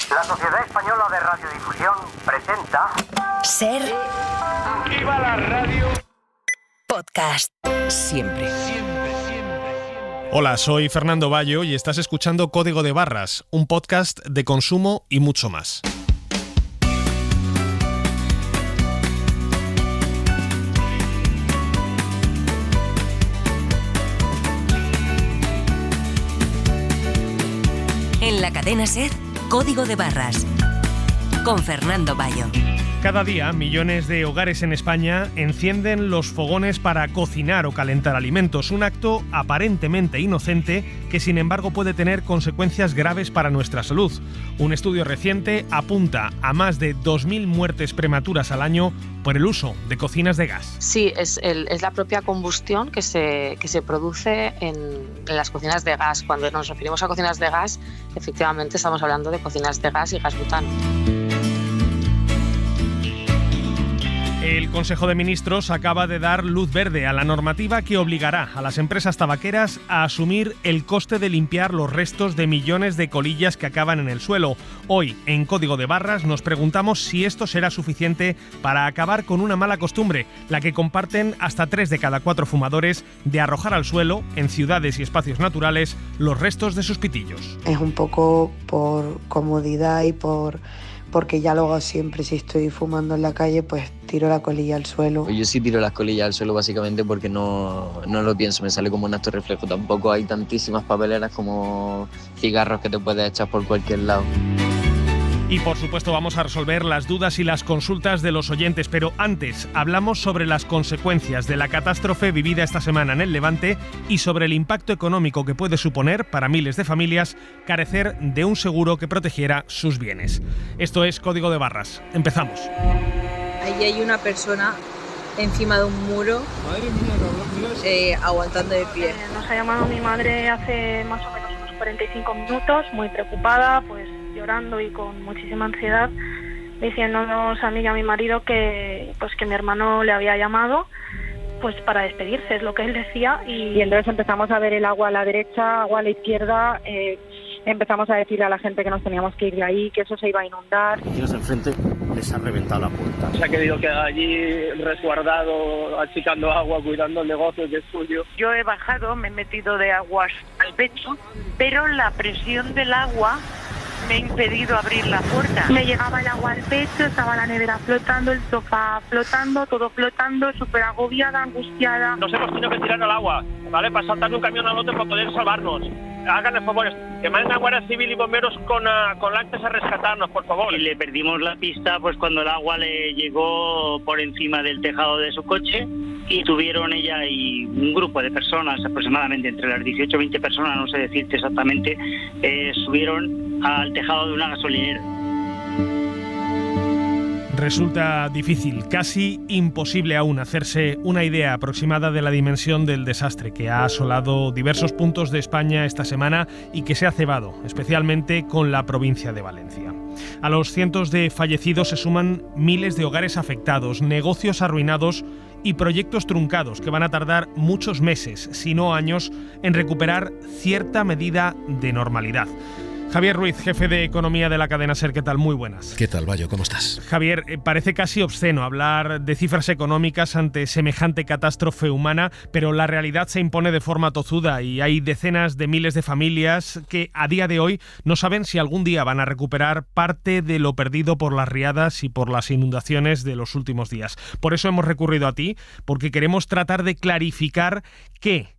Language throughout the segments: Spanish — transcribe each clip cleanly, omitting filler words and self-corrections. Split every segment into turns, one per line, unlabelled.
La Sociedad Española de Radiodifusión presenta...
Ser...
Aquí va la radio...
Podcast. Siempre.
Hola, soy Fernando Bayo y estás escuchando Código de Barras, un podcast de consumo y mucho más.
En la cadena SER, Código de Barras, con Fernando Bayo.
Cada día, millones de hogares en España encienden los fogones para cocinar o calentar alimentos, un acto aparentemente inocente que, sin embargo, puede tener consecuencias graves para nuestra salud. Un estudio reciente apunta a más de 2.000 muertes prematuras al año por el uso de cocinas de gas.
Sí, es la propia combustión que se produce en las cocinas de gas. Cuando nos referimos a cocinas de gas, efectivamente estamos hablando de cocinas de gas y gas butano.
El Consejo de Ministros acaba de dar luz verde a la normativa que obligará a las empresas tabaqueras a asumir el coste de limpiar los restos de millones de colillas que acaban en el suelo. Hoy, en Código de Barras, nos preguntamos si esto será suficiente para acabar con una mala costumbre, la que comparten hasta 3 de cada 4 fumadores, de arrojar al suelo, en ciudades y espacios naturales, los restos de sus pitillos.
Es un poco por comodidad y porque ya lo hago siempre. Si estoy fumando en la calle, pues tiro la colilla al suelo.
Yo sí tiro las colillas al suelo básicamente porque no lo pienso, me sale como un acto reflejo. Tampoco hay tantísimas papeleras como cigarros que te puedes echar por cualquier lado.
Y por supuesto vamos a resolver las dudas y las consultas de los oyentes, pero antes hablamos sobre las consecuencias de la catástrofe vivida esta semana en el Levante y sobre el impacto económico que puede suponer para miles de familias carecer de un seguro que protegiera sus bienes. Esto es Código de Barras. Empezamos.
Ahí hay una persona encima de un muro, aguantando de pie.
Nos ha llamado mi madre hace más o menos unos 45 minutos, muy preocupada, pues llorando y con muchísima ansiedad, diciéndonos a mí y a mi marido que mi hermano le había llamado pues para despedirse, es lo que él decía, y entonces empezamos a ver el agua a la derecha, agua a la izquierda, empezamos a decirle a la gente que nos teníamos que ir de ahí, que eso se iba a inundar.
Los de enfrente les ha reventado la puerta.
Se ha querido quedar allí resguardado, achicando agua, cuidando el negocio que es suyo.
Yo he bajado, me he metido de aguas al pecho, pero la presión del agua me ha impedido abrir la puerta.
Me llegaba el agua al pecho, estaba la nevera flotando, el sofá flotando, todo flotando, súper agobiada, angustiada.
Nos hemos tenido que tirar al agua, ¿vale? Para saltar de un camión al otro para poder salvarnos. Háganle favores, que manden a Guardia Civil y bomberos con lácteos a rescatarnos, por favor.
Y le perdimos la pista pues cuando el agua le llegó por encima del tejado de su coche y tuvieron ella y un grupo de personas, aproximadamente entre las 18 y 20 personas, no sé decirte exactamente, subieron al tejado de una gasolinera.
Resulta difícil, casi imposible aún, hacerse una idea aproximada de la dimensión del desastre que ha asolado diversos puntos de España esta semana y que se ha cebado, especialmente con la provincia de Valencia. A los cientos de fallecidos se suman miles de hogares afectados, negocios arruinados y proyectos truncados que van a tardar muchos meses, si no años, en recuperar cierta medida de normalidad. Javier Ruiz, jefe de Economía de la cadena SER, ¿qué tal? Muy buenas.
¿Qué tal, Bayo? ¿Cómo estás?
Javier, parece casi obsceno hablar de cifras económicas ante semejante catástrofe humana, pero la realidad se impone de forma tozuda y hay decenas de miles de familias que a día de hoy no saben si algún día van a recuperar parte de lo perdido por las riadas y por las inundaciones de los últimos días. Por eso hemos recurrido a ti, porque queremos tratar de clarificar quién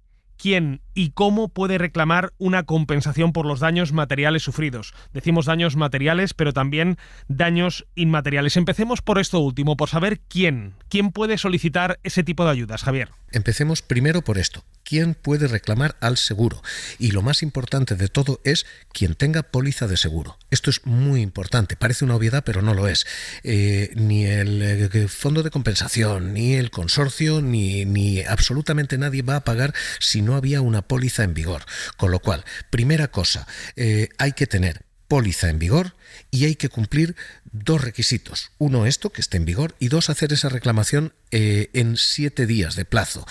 y cómo puede reclamar una compensación por los daños materiales sufridos. Decimos daños materiales, pero también daños inmateriales. Empecemos por esto último, por saber quién puede solicitar ese tipo de ayudas, Javier.
Empecemos primero por esto. ¿Quién puede reclamar al seguro? Y lo más importante de todo es quien tenga póliza de seguro. Esto es muy importante. Parece una obviedad, pero no lo es. Ni el fondo de compensación, ni el consorcio, ni absolutamente nadie va a pagar si no había una póliza en vigor. Con lo cual, primera cosa, hay que tener póliza en vigor y hay que cumplir 2 requisitos. 1, esto, que esté en vigor, y 2, hacer esa reclamación en 7 días de plazo.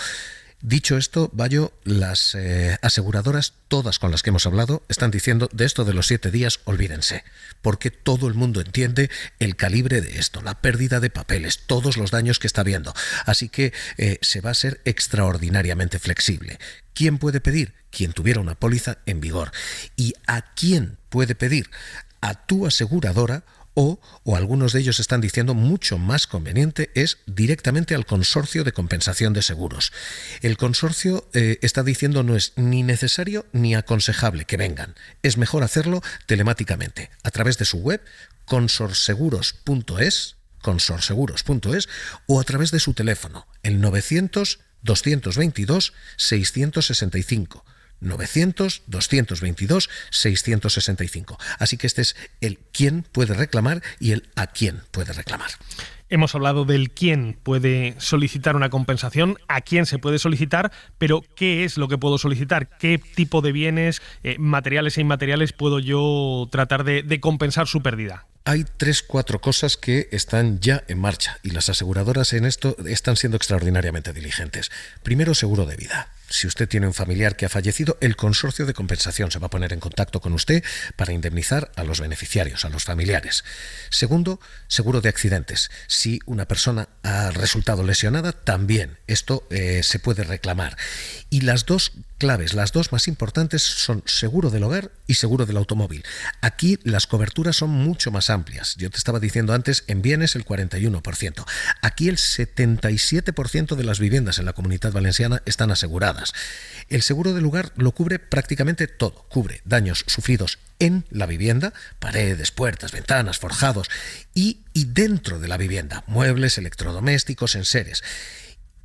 Dicho esto, Bayo, las aseguradoras, todas con las que hemos hablado, están diciendo de esto de los 7 días, olvídense, porque todo el mundo entiende el calibre de esto, la pérdida de papeles, todos los daños que está habiendo. Así que se va a ser extraordinariamente flexible. ¿Quién puede pedir? Quien tuviera una póliza en vigor. ¿Y a quién puede pedir? A tu aseguradora. O algunos de ellos están diciendo mucho más conveniente es directamente al consorcio de compensación de seguros. El consorcio está diciendo no es ni necesario ni aconsejable que vengan. Es mejor hacerlo telemáticamente a través de su web consorseguros.es o a través de su teléfono, el 900-222-665. 900-222-665. Así que este es el quién puede reclamar y el a quién puede reclamar.
Hemos hablado del quién puede solicitar una compensación, a quién se puede solicitar, pero ¿qué es lo que puedo solicitar? ¿Qué tipo de bienes, materiales e inmateriales puedo yo tratar de compensar su pérdida?
Hay 3-4 cosas que están ya en marcha y las aseguradoras en esto están siendo extraordinariamente diligentes. Primero, seguro de vida. Si usted tiene un familiar que ha fallecido, el consorcio de compensación se va a poner en contacto con usted para indemnizar a los beneficiarios, a los familiares. Segundo, seguro de accidentes. Si una persona ha resultado lesionada, también esto se puede reclamar. Y las dos claves, las dos más importantes son seguro del hogar y seguro del automóvil. Aquí las coberturas son mucho más amplias. Yo te estaba diciendo antes, en bienes el 41%. Aquí el 77% de las viviendas en la Comunidad Valenciana están aseguradas. El seguro del hogar lo cubre prácticamente todo. Cubre daños sufridos en la vivienda, paredes, puertas, ventanas, forjados y dentro de la vivienda, muebles, electrodomésticos, enseres.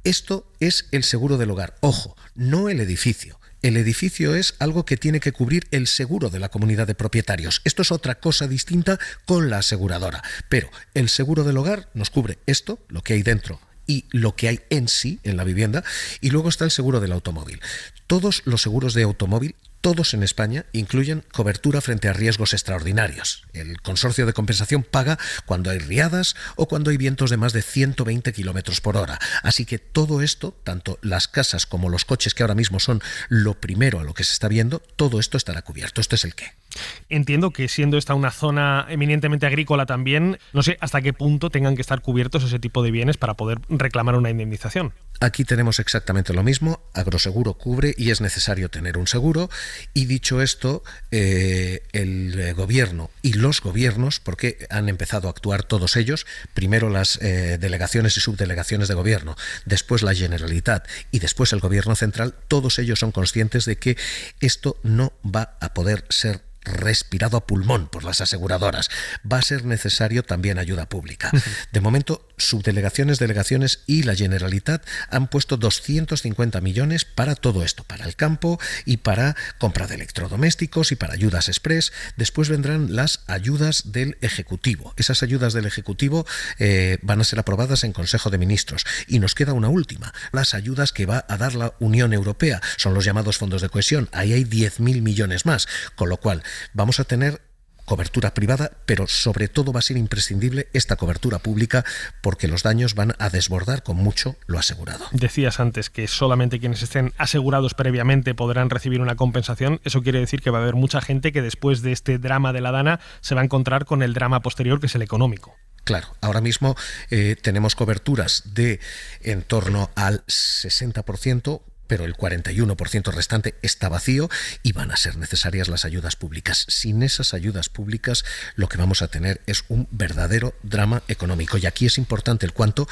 Esto es el seguro del hogar. Ojo, no el edificio. El edificio es algo que tiene que cubrir el seguro de la comunidad de propietarios. Esto es otra cosa distinta con la aseguradora. Pero el seguro del hogar nos cubre esto, lo que hay dentro y lo que hay en sí en la vivienda, y luego está el seguro del automóvil. Todos los seguros de automóvil, todos en España, incluyen cobertura frente a riesgos extraordinarios. El consorcio de compensación paga cuando hay riadas o cuando hay vientos de más de 120 kilómetros por hora. Así que todo esto, tanto las casas como los coches, que ahora mismo son lo primero a lo que se está viendo, todo esto estará cubierto. Esto es el qué.
Entiendo que siendo esta una zona eminentemente agrícola también, no sé hasta qué punto tengan que estar cubiertos ese tipo de bienes para poder reclamar una indemnización.
Aquí tenemos exactamente lo mismo. Agroseguro cubre y es necesario tener un seguro. Y dicho esto, el gobierno y los gobiernos, porque han empezado a actuar todos ellos, primero las delegaciones y subdelegaciones de gobierno, después la Generalitat y después el gobierno central, todos ellos son conscientes de que esto no va a poder ser respirado a pulmón por las aseguradoras. Va a ser necesario también ayuda pública. De momento, subdelegaciones, delegaciones y la Generalitat han puesto 250 millones para todo esto, para el campo y para compra de electrodomésticos y para ayudas express. Después vendrán las ayudas del Ejecutivo. Esas ayudas del Ejecutivo van a ser aprobadas en Consejo de Ministros. Y nos queda una última, las ayudas que va a dar la Unión Europea. Son los llamados fondos de cohesión. Ahí hay 10.000 millones más, con lo cual vamos a tener cobertura privada, pero sobre todo va a ser imprescindible esta cobertura pública porque los daños van a desbordar con mucho lo asegurado.
Decías antes que solamente quienes estén asegurados previamente podrán recibir una compensación. Eso quiere decir que va a haber mucha gente que después de este drama de la Dana se va a encontrar con el drama posterior, que es el económico.
Claro, ahora mismo tenemos coberturas de en torno al 60%, pero el 41% restante está vacío y van a ser necesarias las ayudas públicas. Sin esas ayudas públicas lo que vamos a tener es un verdadero drama económico. Y aquí es importante el cuánto,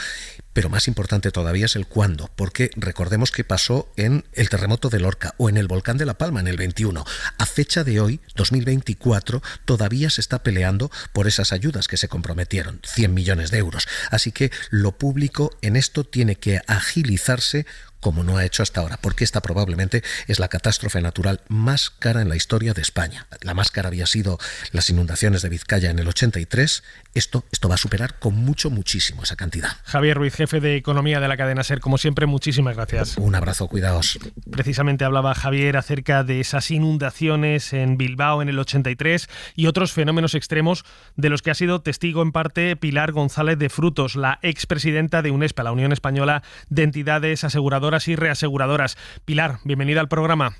pero más importante todavía es el cuándo, porque recordemos que pasó en el terremoto de Lorca o en el volcán de La Palma en el 21. A fecha de hoy, 2024, todavía se está peleando por esas ayudas que se comprometieron, 100 millones de euros. Así que lo público en esto tiene que agilizarse como no ha hecho hasta ahora, porque esta probablemente es la catástrofe natural más cara en la historia de España. La más cara había sido las inundaciones de Vizcaya en el 83. Esto va a superar con muchísimo esa cantidad.
Javier Ruiz, jefe de Economía de la cadena SER, como siempre, muchísimas gracias.
Un abrazo, cuidaos.
Precisamente hablaba Javier acerca de esas inundaciones en Bilbao en el 83 y otros fenómenos extremos de los que ha sido testigo en parte Pilar González de Frutos, la expresidenta de UNESPA, la Unión Española de Entidades Aseguradoras aseguradoras y reaseguradoras. Pilar, bienvenida al programa.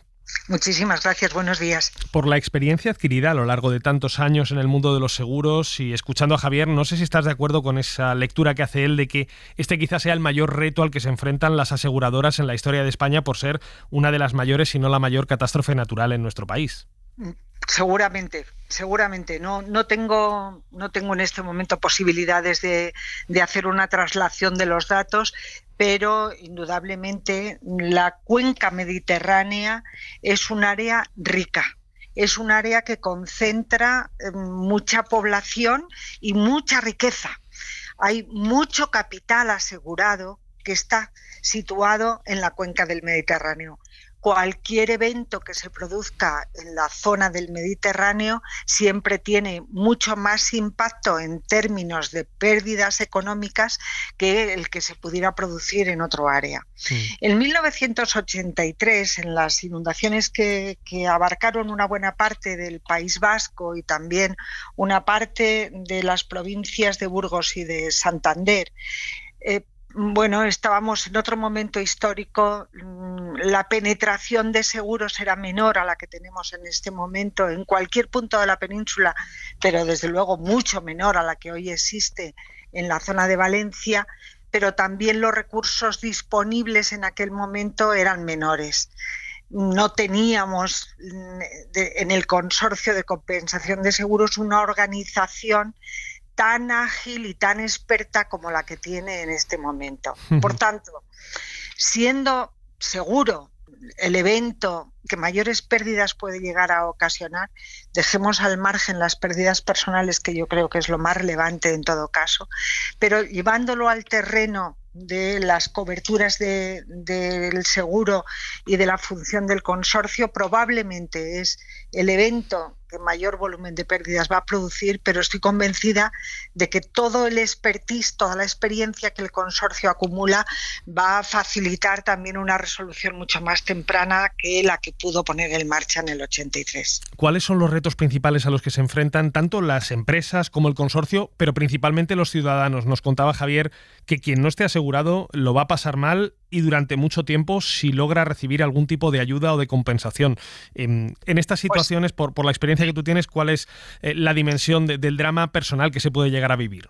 Muchísimas gracias, buenos días.
Por la experiencia adquirida a lo largo de tantos años en el mundo de los seguros y escuchando a Javier, no sé si estás de acuerdo con esa lectura que hace él de que este quizás sea el mayor reto al que se enfrentan las aseguradoras en la historia de España por ser una de las mayores, si no la mayor catástrofe natural en nuestro país.
Seguramente. No tengo en este momento posibilidades de hacer una traslación de los datos, pero indudablemente la cuenca mediterránea es un área rica. Es un área que concentra mucha población y mucha riqueza. Hay mucho capital asegurado que está situado en la cuenca del Mediterráneo. Cualquier evento que se produzca en la zona del Mediterráneo siempre tiene mucho más impacto en términos de pérdidas económicas que el que se pudiera producir en otro área. Sí. En 1983, en las inundaciones que abarcaron una buena parte del País Vasco y también una parte de las provincias de Burgos y de Santander, estábamos en otro momento histórico, la penetración de seguros era menor a la que tenemos en este momento en cualquier punto de la península, pero desde luego mucho menor a la que hoy existe en la zona de Valencia, pero también los recursos disponibles en aquel momento eran menores. No teníamos en el Consorcio de Compensación de Seguros una organización tan ágil y tan experta como la que tiene en este momento. Por tanto, siendo seguro el evento que mayores pérdidas puede llegar a ocasionar, dejemos al margen las pérdidas personales, que yo creo que es lo más relevante en todo caso, pero llevándolo al terreno de las coberturas del seguro y de la función del consorcio, probablemente es el evento que mayor volumen de pérdidas va a producir, pero estoy convencida de que todo el expertise, toda la experiencia que el consorcio acumula va a facilitar también una resolución mucho más temprana que la que pudo poner en marcha en el 83.
¿Cuáles son los retos principales a los que se enfrentan tanto las empresas como el consorcio, pero principalmente los ciudadanos? Nos contaba Javier que quien no esté asegurado lo va a pasar mal y durante mucho tiempo si logra recibir algún tipo de ayuda o de compensación. En estas situaciones, por la experiencia que tú tienes, ¿cuál es la dimensión del drama personal que se puede llegar a vivir?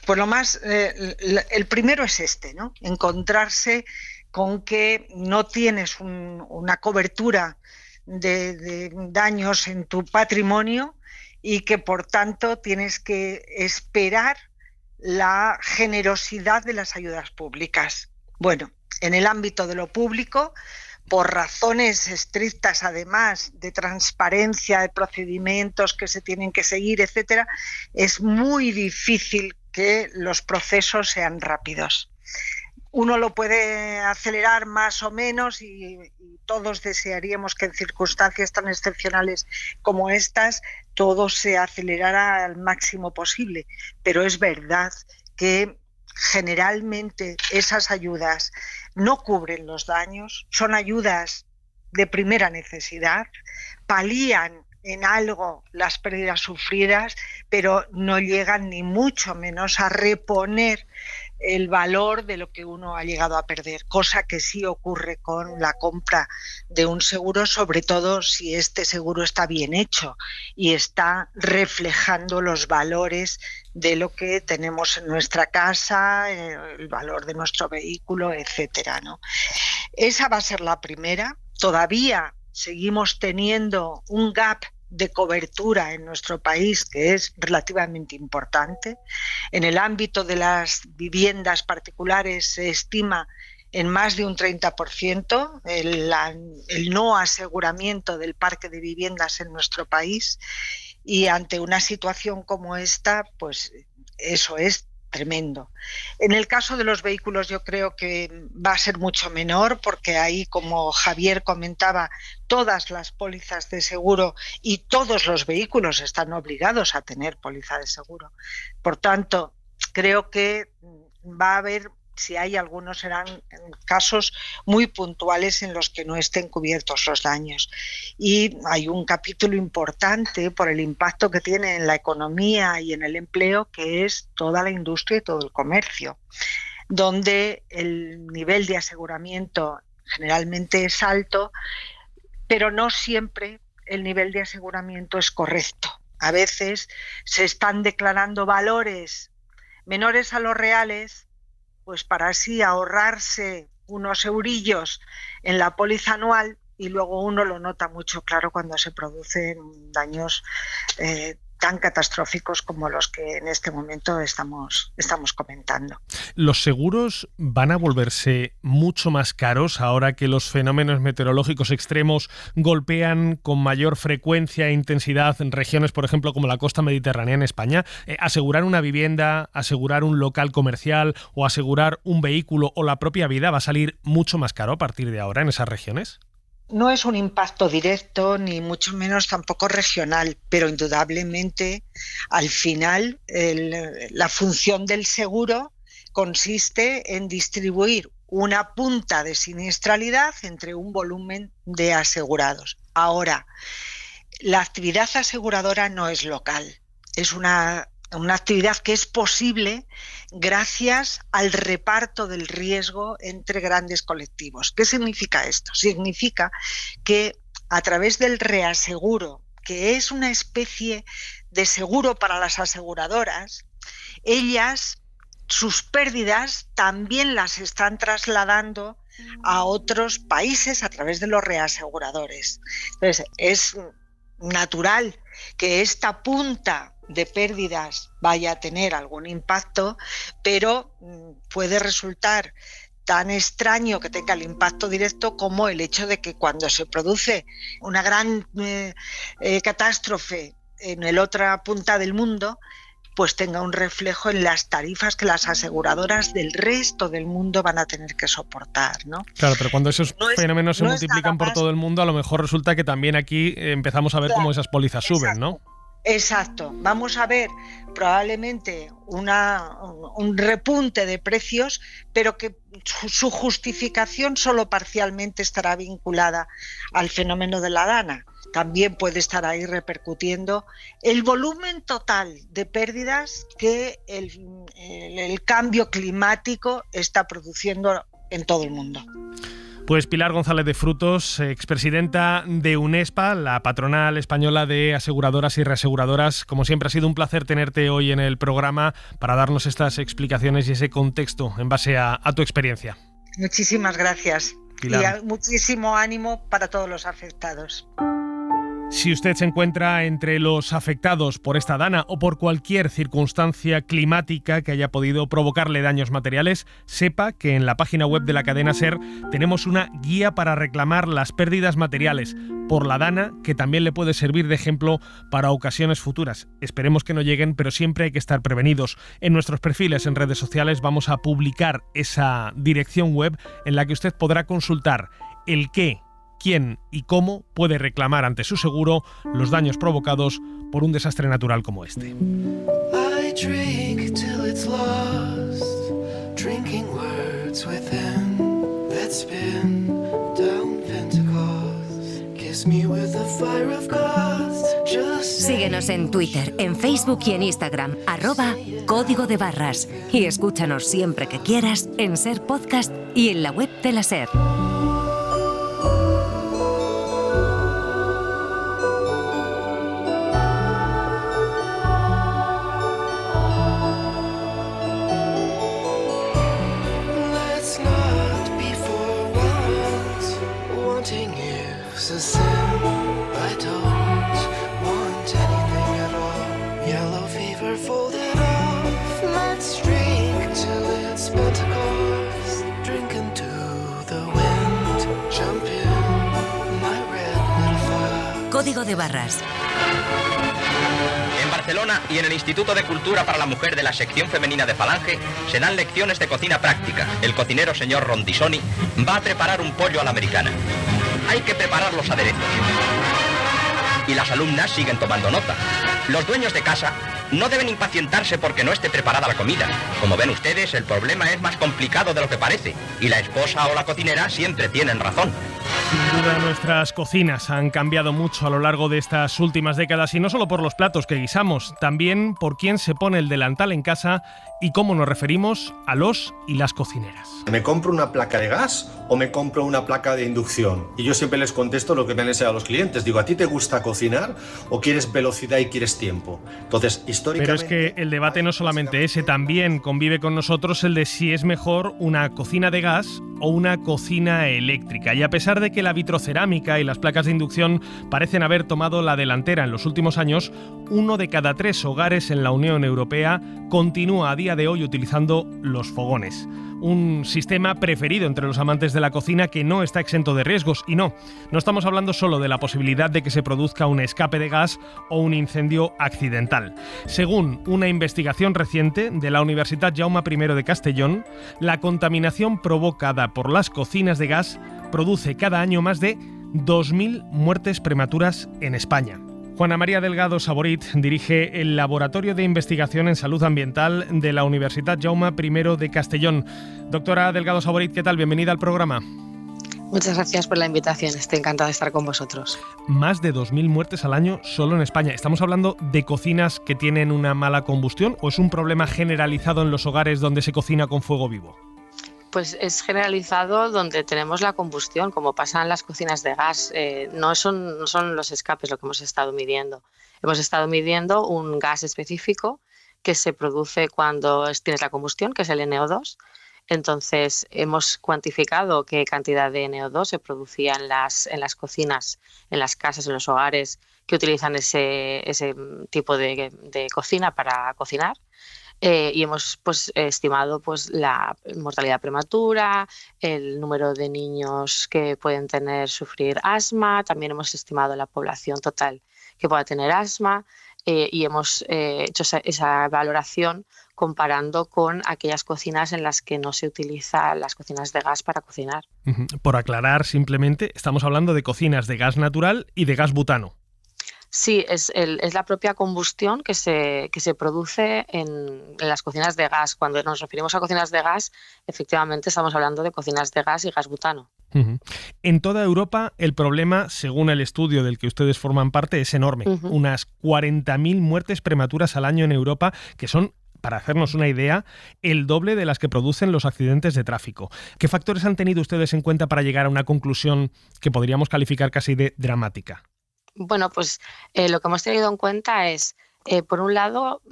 Pues el primero es ¿no? Encontrarse con que no tienes una cobertura de daños en tu patrimonio y que por tanto tienes que esperar la generosidad de las ayudas públicas. Bueno, en el ámbito de lo público, por razones estrictas además de transparencia, de procedimientos que se tienen que seguir, etcétera, es muy difícil que los procesos sean rápidos. Uno lo puede acelerar más o menos y todos desearíamos que en circunstancias tan excepcionales como estas todo se acelerara al máximo posible, pero es verdad que generalmente esas ayudas no cubren los daños, son ayudas de primera necesidad, palían en algo las pérdidas sufridas, pero no llegan ni mucho menos a reponer el valor de lo que uno ha llegado a perder, cosa que sí ocurre con la compra de un seguro, sobre todo si este seguro está bien hecho y está reflejando los valores de lo que tenemos en nuestra casa, el valor de nuestro vehículo, etcétera, ¿no? Esa va a ser la primera. Todavía seguimos teniendo un gap de cobertura en nuestro país que es relativamente importante. En el ámbito de las viviendas particulares se estima en más de un 30% el no aseguramiento del parque de viviendas en nuestro país, y ante una situación como esta, pues eso es tremendo. En el caso de los vehículos yo creo que va a ser mucho menor, porque ahí, como Javier comentaba, todas las pólizas de seguro y todos los vehículos están obligados a tener póliza de seguro. Por tanto, creo que va a haber, si hay algunos, serán casos muy puntuales en los que no estén cubiertos los daños. Y hay un capítulo importante por el impacto que tiene en la economía y en el empleo, que es toda la industria y todo el comercio. donde el nivel de aseguramiento generalmente es alto, pero no siempre el nivel de aseguramiento es correcto. A veces se están declarando valores menores a los reales, pues para así ahorrarse unos eurillos en la póliza anual, y luego uno lo nota mucho claro cuando se producen daños tan catastróficos como los que en este momento estamos comentando.
¿Los seguros van a volverse mucho más caros ahora que los fenómenos meteorológicos extremos golpean con mayor frecuencia e intensidad en regiones, por ejemplo, como la costa mediterránea en España? ¿Asegurar una vivienda, asegurar un local comercial o asegurar un vehículo o la propia vida va a salir mucho más caro a partir de ahora en esas regiones?
No es un impacto directo, ni mucho menos tampoco regional, pero indudablemente al final la función del seguro consiste en distribuir una punta de siniestralidad entre un volumen de asegurados. Ahora, la actividad aseguradora no es local, es una actividad que es posible gracias al reparto del riesgo entre grandes colectivos. ¿Qué significa esto? Significa que a través del reaseguro, que es una especie de seguro para las aseguradoras, ellas, sus pérdidas también las están trasladando a otros países a través de los reaseguradores. Entonces, es natural que esta punta de pérdidas vaya a tener algún impacto, pero puede resultar tan extraño que tenga el impacto directo como el hecho de que cuando se produce una gran catástrofe en la otra punta del mundo, pues tenga un reflejo en las tarifas que las aseguradoras del resto del mundo van a tener que soportar, ¿no?
Claro, pero cuando esos fenómenos se multiplican por todo el mundo, a lo mejor resulta que también aquí empezamos a ver cómo esas pólizas suben, ¿no?
Exacto. Vamos a ver probablemente un repunte de precios, pero que su justificación solo parcialmente estará vinculada al fenómeno de la dana. También puede estar ahí repercutiendo el volumen total de pérdidas que el cambio climático está produciendo en todo el mundo.
Pues Pilar González de Frutos, expresidenta de UNESPA, la patronal española de aseguradoras y reaseguradoras. Como siempre, ha sido un placer tenerte hoy en el programa para darnos estas explicaciones y ese contexto en base a tu experiencia.
Muchísimas gracias.
Pilar.
Y muchísimo ánimo para todos los afectados.
Si usted se encuentra entre los afectados por esta dana o por cualquier circunstancia climática que haya podido provocarle daños materiales, sepa que en la página web de la cadena SER tenemos una guía para reclamar las pérdidas materiales por la dana, que también le puede servir de ejemplo para ocasiones futuras. Esperemos que no lleguen, pero siempre hay que estar prevenidos. En nuestros perfiles en redes sociales vamos a publicar esa dirección web en la que usted podrá consultar el qué, quién y cómo puede reclamar ante su seguro los daños provocados por un desastre natural como este.
I drink till it's lost, drinking words within that spin down Pentecost. Kiss me with the fire of God.
Síguenos en Twitter, en Facebook y en Instagram, @Código de Barras. Y escúchanos siempre que quieras en SER Podcast y en la web de la SER. Código de Barras.
En Barcelona y en el Instituto de Cultura para la Mujer de la sección femenina de Falange se dan lecciones de cocina práctica. El cocinero señor Rondisoni va a preparar un pollo a la americana. Hay que preparar los aderezos. Y las alumnas siguen tomando nota. Los dueños de casa no deben impacientarse porque no esté preparada la comida. Como ven ustedes, el problema es más complicado de lo que parece. Y la esposa o la cocinera siempre tienen razón.
Sin duda nuestras cocinas han cambiado mucho a lo largo de estas últimas décadas y no solo por los platos que guisamos, también por quién se pone el delantal en casa y cómo nos referimos a los y las cocineras.
¿Me compro una placa de gas o me compro una placa de inducción? Y yo siempre les contesto lo que me han enseñado a los clientes. Digo, ¿a ti te gusta cocinar o quieres velocidad y quieres tiempo? Entonces, históricamente...
Pero es que el debate no es solamente ese, también convive con nosotros el de si es mejor una cocina de gas o una cocina eléctrica. Y a pesar de que la vitrocerámica y las placas de inducción parecen haber tomado la delantera en los últimos años, 1 de cada 3 hogares en la Unión Europea continúa a día de hoy utilizando los fogones. Un sistema preferido entre los amantes de la cocina que no está exento de riesgos. Y no estamos hablando solo de la posibilidad de que se produzca un escape de gas o un incendio accidental. Según una investigación reciente de la Universitat Jaume I de Castellón, la contaminación provocada por las cocinas de gas produce cada año más de 2.000 muertes prematuras en España. Juana María Delgado Saborit dirige el Laboratorio de Investigación en Salud Ambiental de la Universitat Jaume I de Castellón. Doctora Delgado Saborit, ¿qué tal? Bienvenida al programa.
Muchas gracias por la invitación, estoy encantada de estar con vosotros.
Más de 2.000 muertes al año solo en España. ¿Estamos hablando de cocinas que tienen una mala combustión o es un problema generalizado en los hogares donde se cocina con fuego vivo?
Pues es generalizado donde tenemos la combustión, como pasa en las cocinas de gas. No son los escapes lo que hemos estado midiendo. Hemos estado midiendo un gas específico que se produce cuando tienes la combustión, que es el NO2. Entonces, hemos cuantificado qué cantidad de NO2 se producía en las cocinas, en las casas, en los hogares que utilizan ese tipo de cocina para cocinar. Y hemos estimado la mortalidad prematura, el número de niños que pueden sufrir asma, también hemos estimado la población total que pueda tener asma y hemos hecho esa valoración comparando con aquellas cocinas en las que no se utilizan las cocinas de gas para cocinar.
Por aclarar simplemente, estamos hablando de cocinas de gas natural y de gas butano.
Sí, es la propia combustión que se produce en las cocinas de gas. Cuando nos referimos a cocinas de gas, efectivamente estamos hablando de cocinas de gas y gas butano.
En toda Europa el problema, según el estudio del que ustedes forman parte, es enorme. Unas 40.000 muertes prematuras al año en Europa, que son, para hacernos una idea, el doble de las que producen los accidentes de tráfico. ¿Qué factores han tenido ustedes en cuenta para llegar a una conclusión que podríamos calificar casi de dramática?
Bueno, pues lo que hemos tenido en cuenta es, por un lado,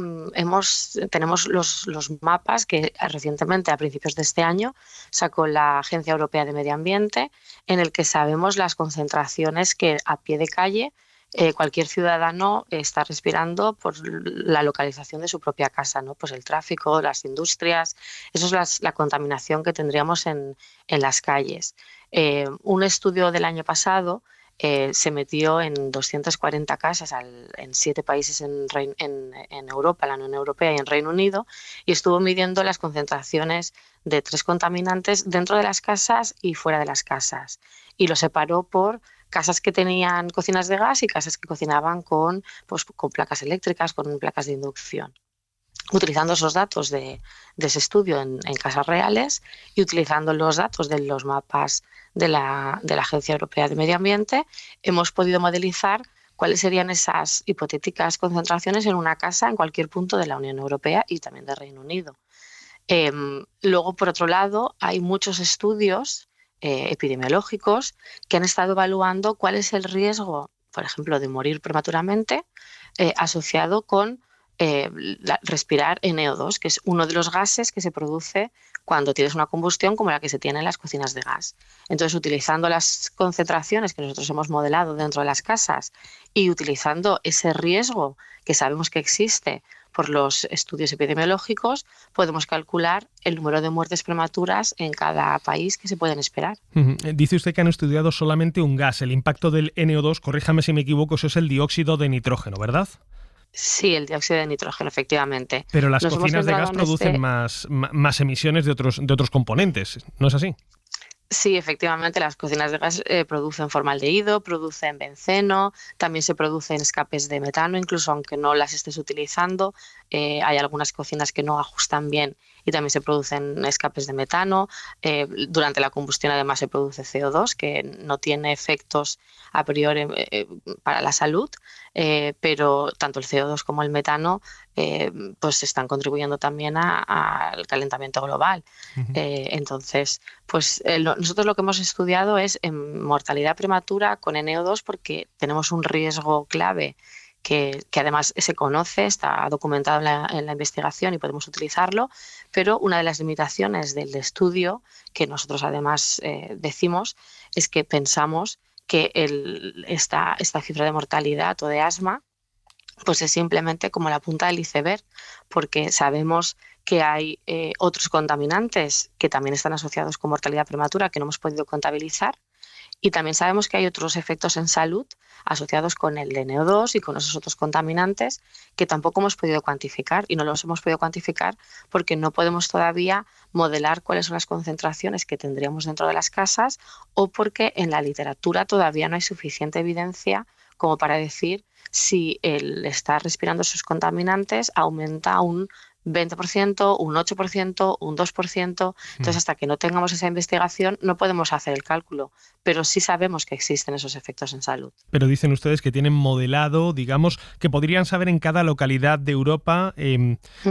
tenemos los mapas que recientemente, a principios de este año, sacó la Agencia Europea de Medio Ambiente, en el que sabemos las concentraciones que a pie de calle cualquier ciudadano está respirando por la localización de su propia casa, ¿no? Pues el tráfico, las industrias, eso es la contaminación que tendríamos en las calles. Un estudio del año pasado se metió en 240 casas en 7 países en Europa, la Unión Europea y en Reino Unido, y estuvo midiendo las concentraciones de 3 contaminantes dentro de las casas y fuera de las casas. Y lo separó por casas que tenían cocinas de gas y casas que cocinaban con placas eléctricas, con placas de inducción. Utilizando esos datos de ese estudio en casas reales y utilizando los datos de los mapas de la Agencia Europea de Medio Ambiente, hemos podido modelizar cuáles serían esas hipotéticas concentraciones en una casa en cualquier punto de la Unión Europea y también de Reino Unido. Luego, por otro lado, hay muchos estudios epidemiológicos que han estado evaluando cuál es el riesgo, por ejemplo, de morir prematuramente asociado con respirar NO2, que es uno de los gases que se produce cuando tienes una combustión como la que se tiene en las cocinas de gas. Entonces, utilizando las concentraciones que nosotros hemos modelado dentro de las casas y utilizando ese riesgo que sabemos que existe por los estudios epidemiológicos, podemos calcular el número de muertes prematuras en cada país que se pueden esperar.
Dice usted que han estudiado solamente un gas, el impacto del NO2, corríjame si me equivoco, eso es el dióxido de nitrógeno, ¿verdad?
Sí, el dióxido de nitrógeno, efectivamente.
Pero las cocinas de gas producen más emisiones de otros componentes, ¿no es así?
Sí, efectivamente, las cocinas de gas producen formaldehído, producen benceno, también se producen escapes de metano, incluso aunque no las estés utilizando. Hay algunas cocinas que no ajustan bien y también se producen escapes de metano. Durante la combustión además se produce CO2, que no tiene efectos a priori para la salud, pero tanto el CO2 como el metano pues están contribuyendo también al calentamiento global. Entonces, pues nosotros lo que hemos estudiado es en mortalidad prematura con NO2 porque tenemos un riesgo clave que además se conoce, está documentado en la investigación y podemos utilizarlo, pero una de las limitaciones del estudio, que nosotros además decimos, es que pensamos que esta cifra de mortalidad o de asma pues es simplemente como la punta del iceberg, porque sabemos que hay otros contaminantes que también están asociados con mortalidad prematura que no hemos podido contabilizar. Y también sabemos que hay otros efectos en salud asociados con el NO2 y con esos otros contaminantes que tampoco hemos podido cuantificar. Y no los hemos podido cuantificar porque no podemos todavía modelar cuáles son las concentraciones que tendríamos dentro de las casas o porque en la literatura todavía no hay suficiente evidencia como para decir si el estar respirando esos contaminantes aumenta un 20%, un 8%, un 2%. Entonces, hasta que no tengamos esa investigación, no podemos hacer el cálculo, pero sí sabemos que existen esos efectos en salud.
Pero dicen ustedes que tienen modelado, digamos, que podrían saber en cada localidad de Europa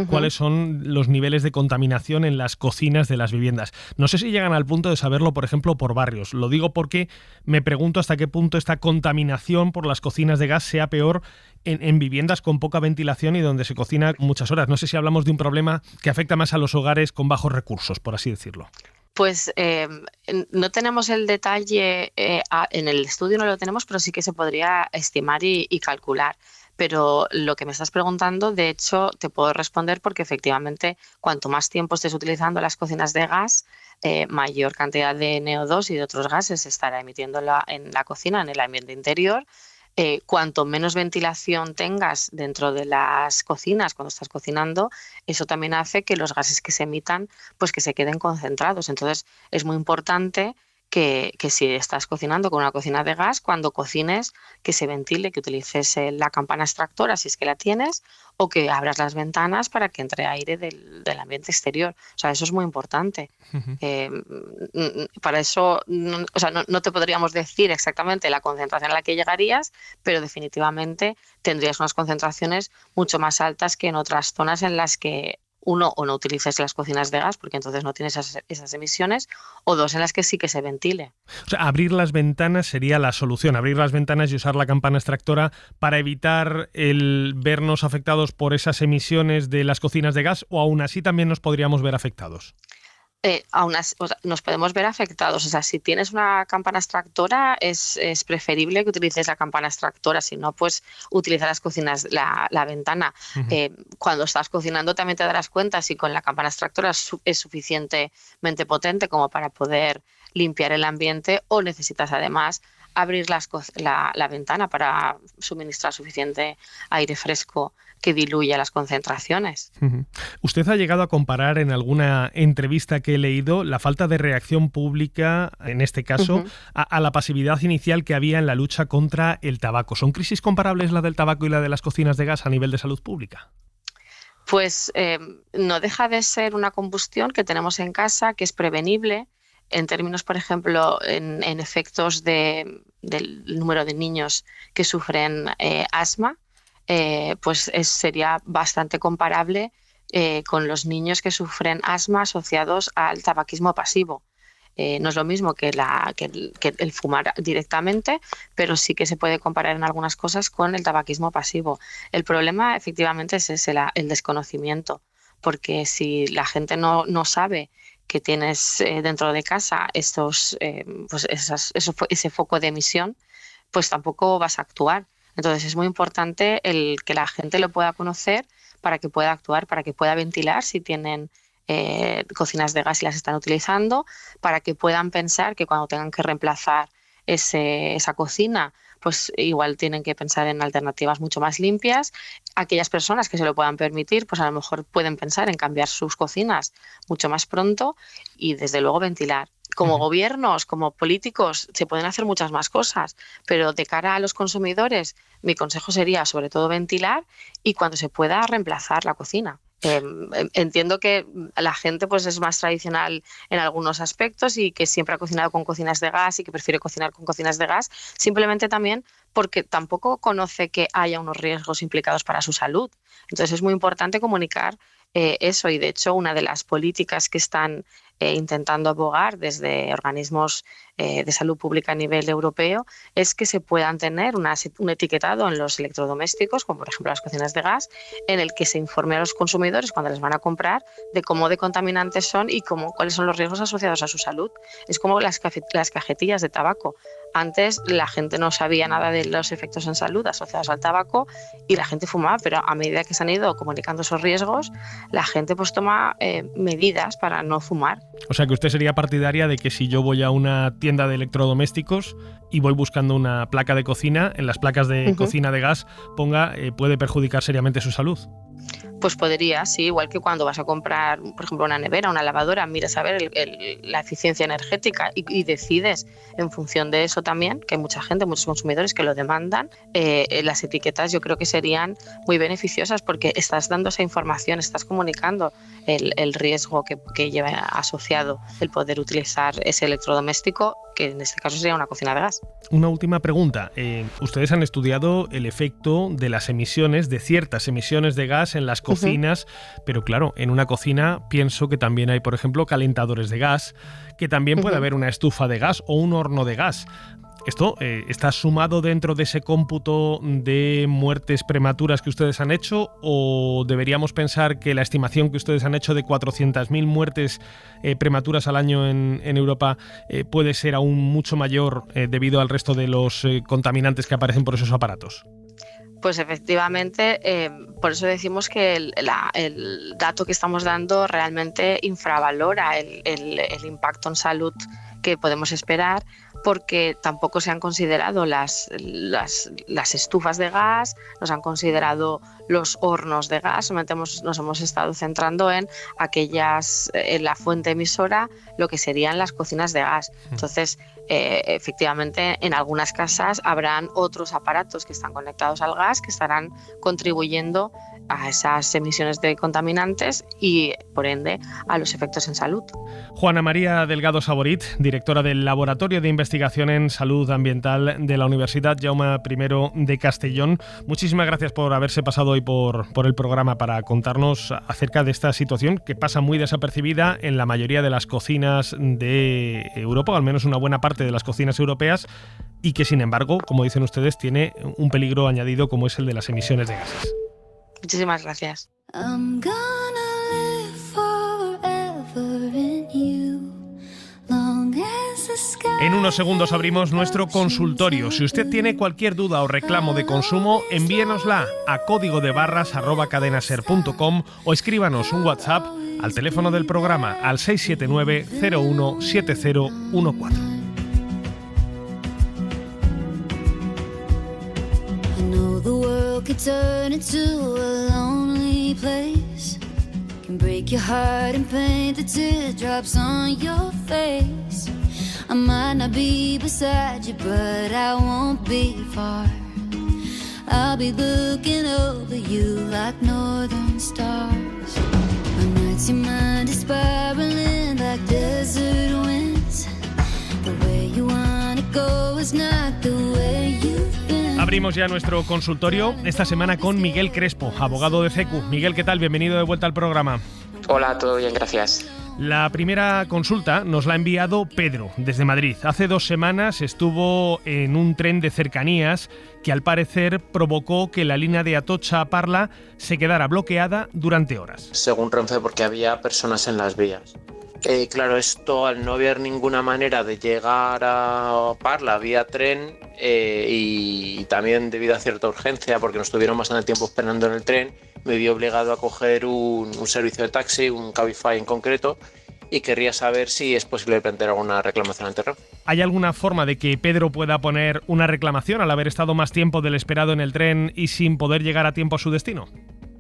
cuáles son los niveles de contaminación en las cocinas de las viviendas. No sé si llegan al punto de saberlo, por ejemplo, por barrios. Lo digo porque me pregunto hasta qué punto esta contaminación por las cocinas de gas sea peor en viviendas con poca ventilación y donde se cocina muchas horas. No sé si hablamos de un problema que afecta más a los hogares con bajos recursos, por así decirlo.
Pues no tenemos el detalle, en el estudio no lo tenemos, pero sí que se podría estimar y calcular. Pero lo que me estás preguntando, de hecho, te puedo responder porque efectivamente cuanto más tiempo estés utilizando las cocinas de gas, mayor cantidad de NO2 y de otros gases se estará emitiendo en la cocina, en el ambiente interior. Cuanto menos ventilación tengas dentro de las cocinas cuando estás cocinando, eso también hace que los gases que se emitan pues que se queden concentrados. Entonces es muy importante que si estás cocinando con una cocina de gas, cuando cocines que se ventile, que utilices la campana extractora si es que la tienes, o que abras las ventanas para que entre aire del ambiente exterior. O sea, eso es muy importante. Para eso, no te podríamos decir exactamente la concentración a la que llegarías, pero definitivamente tendrías unas concentraciones mucho más altas que en otras zonas en las que uno, o no utilices las cocinas de gas porque entonces no tienes esas emisiones, o dos, en las que sí que se ventile.
O sea, abrir las ventanas sería la solución, abrir las ventanas y usar la campana extractora para evitar el vernos afectados por esas emisiones de las cocinas de gas, o aún así también nos podríamos ver afectados.
Aún así, nos podemos ver afectados. O sea, si tienes una campana extractora es preferible que utilices la campana extractora, si no, pues utiliza las cocinas, la ventana. Cuando estás cocinando también te darás cuenta si con la campana extractora es suficientemente potente como para poder limpiar el ambiente, o necesitas además abrir la ventana para suministrar suficiente aire fresco que diluya las concentraciones.
¿Usted ha llegado a comparar en alguna entrevista que he leído la falta de reacción pública, en este caso, a la pasividad inicial que había en la lucha contra el tabaco? ¿Son crisis comparables la del tabaco y la de las cocinas de gas a nivel de salud pública?
Pues no deja de ser una combustión que tenemos en casa, que es prevenible, en términos, por ejemplo, en efectos del número de niños que sufren asma, pues sería bastante comparable con los niños que sufren asma asociados al tabaquismo pasivo. No es lo mismo que el fumar directamente, pero sí que se puede comparar en algunas cosas con el tabaquismo pasivo. El problema efectivamente es el desconocimiento, porque si la gente no sabe que tienes dentro de casa ese foco de emisión, pues tampoco vas a actuar. Entonces es muy importante que la gente lo pueda conocer para que pueda actuar, para que pueda ventilar si tienen cocinas de gas y las están utilizando, para que puedan pensar que cuando tengan que reemplazar esa cocina, pues igual tienen que pensar en alternativas mucho más limpias. Aquellas personas que se lo puedan permitir, pues a lo mejor pueden pensar en cambiar sus cocinas mucho más pronto y desde luego ventilar. Como gobiernos, como políticos, se pueden hacer muchas más cosas, pero de cara a los consumidores, mi consejo sería sobre todo ventilar y cuando se pueda reemplazar la cocina. Entiendo que la gente pues es más tradicional en algunos aspectos y que siempre ha cocinado con cocinas de gas y que prefiere cocinar con cocinas de gas, simplemente también porque tampoco conoce que haya unos riesgos implicados para su salud. Entonces es muy importante comunicar eso, y de hecho una de las políticas que están intentando abogar desde organismos de salud pública a nivel europeo es que se puedan tener un etiquetado en los electrodomésticos, como por ejemplo las cocinas de gas, en el que se informe a los consumidores cuando les van a comprar de cómo de contaminantes son y cuáles son los riesgos asociados a su salud. Es como las cajetillas de tabaco. Antes la gente no sabía nada de los efectos en salud asociados al tabaco y la gente fumaba, pero a medida que se han ido comunicando esos riesgos, la gente pues toma medidas para no fumar.
O sea que usted sería partidaria de que si yo voy a una tienda de electrodomésticos y voy buscando una placa de cocina, en las placas de cocina de gas ponga puede perjudicar seriamente su salud.
Pues podría, sí, igual que cuando vas a comprar, por ejemplo, una nevera, una lavadora, miras a ver la eficiencia energética y decides en función de eso también, que hay mucha gente, muchos consumidores que lo demandan. Las etiquetas yo creo que serían muy beneficiosas porque estás dando esa información, estás comunicando el riesgo que lleva asociado el poder utilizar ese electrodoméstico, que en este caso sería una cocina de gas.
Una última pregunta. Ustedes han estudiado el efecto de las emisiones, de ciertas emisiones de gas en las cocinas, pero claro, en una cocina pienso que también hay, por ejemplo, calentadores de gas, que también puede haber una estufa de gas o un horno de gas. ¿Esto está sumado dentro de ese cómputo de muertes prematuras que ustedes han hecho o deberíamos pensar que la estimación que ustedes han hecho de 400.000 muertes prematuras al año en Europa puede ser aún mucho mayor debido al resto de los contaminantes que aparecen por esos aparatos?
Pues efectivamente, por eso decimos que el dato que estamos dando realmente infravalora el impacto en salud que podemos esperar, porque tampoco se han considerado las estufas de gas, nos han considerado los hornos de gas, solamente nos hemos estado centrando en la fuente emisora, lo que serían las cocinas de gas. Entonces, efectivamente, en algunas casas habrán otros aparatos que están conectados al gas que estarán contribuyendo a esas emisiones de contaminantes y, por ende, a los efectos en salud.
Juana María Delgado Saborit, directora del Laboratorio de Investigación en Salud Ambiental de la Universidad Jaume I de Castellón. Muchísimas gracias por haberse pasado hoy por el programa para contarnos acerca de esta situación que pasa muy desapercibida en la mayoría de las cocinas de Europa, o al menos una buena parte de las cocinas europeas, y que, sin embargo, como dicen ustedes, tiene un peligro añadido como es el de las emisiones de gases.
Muchísimas gracias.
En unos segundos abrimos nuestro consultorio. Si usted tiene cualquier duda o reclamo de consumo, envíenosla a códigodebarras@cadenaser.com o escríbanos un WhatsApp al teléfono del programa al 679 01 7014.
Could turn into a lonely place, can break your heart and paint the teardrops on your face. I might not be beside you, but I won't be far. I'll be looking over you like northern stars. On nights your mind is spiraling like desert winds. The way you wanna go is not the way you've been.
Abrimos ya nuestro consultorio esta semana con Miguel Crespo, abogado de CECU. Miguel, ¿qué tal? Bienvenido de vuelta al programa.
Hola, todo bien, gracias.
La primera consulta nos la ha enviado Pedro, desde Madrid. Hace 2 semanas estuvo en un tren de cercanías que al parecer provocó que la línea de Atocha a Parla se quedara bloqueada durante horas.
Según Renfe, porque había personas en las vías. Claro, esto al no haber ninguna manera de llegar a Parla vía tren y también debido a cierta urgencia, porque nos tuvieron bastante tiempo esperando en el tren, me vi obligado a coger un servicio de taxi, un Cabify en concreto, y querría saber si es posible plantear alguna reclamación ante Renfe.
¿Hay alguna forma de que Pedro pueda poner una reclamación al haber estado más tiempo del esperado en el tren y sin poder llegar a tiempo a su destino?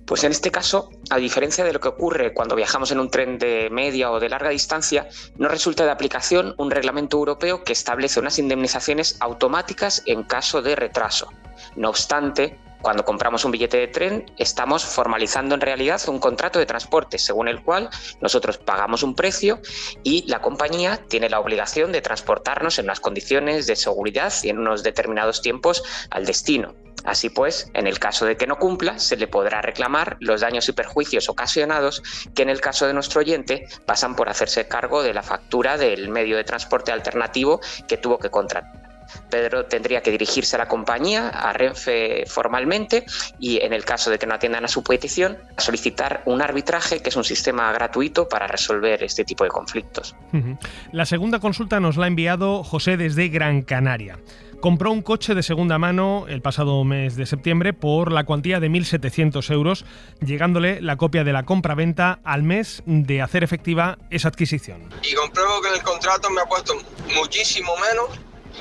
Pues en este caso, a diferencia de lo que ocurre cuando viajamos en un tren de media o de larga distancia, no resulta de aplicación un reglamento europeo que establece unas indemnizaciones automáticas en caso de retraso. No obstante, cuando compramos un billete de tren, estamos formalizando en realidad un contrato de transporte, según el cual nosotros pagamos un precio y la compañía tiene la obligación de transportarnos en unas condiciones de seguridad y en unos determinados tiempos al destino. Así pues, en el caso de que no cumpla, se le podrá reclamar los daños y perjuicios ocasionados que en el caso de nuestro oyente pasan por hacerse cargo de la factura del medio de transporte alternativo que tuvo que contratar. Pedro tendría que dirigirse a la compañía, a Renfe formalmente, y en el caso de que no atiendan a su petición, solicitar un arbitraje, que es un sistema gratuito para resolver este tipo de conflictos.
La segunda consulta nos la ha enviado José desde Gran Canaria. Compró un coche de segunda mano el pasado mes de septiembre por la cuantía de 1.700 euros, llegándole la copia de la compraventa al mes de hacer efectiva esa adquisición.
Y compruebo que en el contrato me ha puesto muchísimo menos.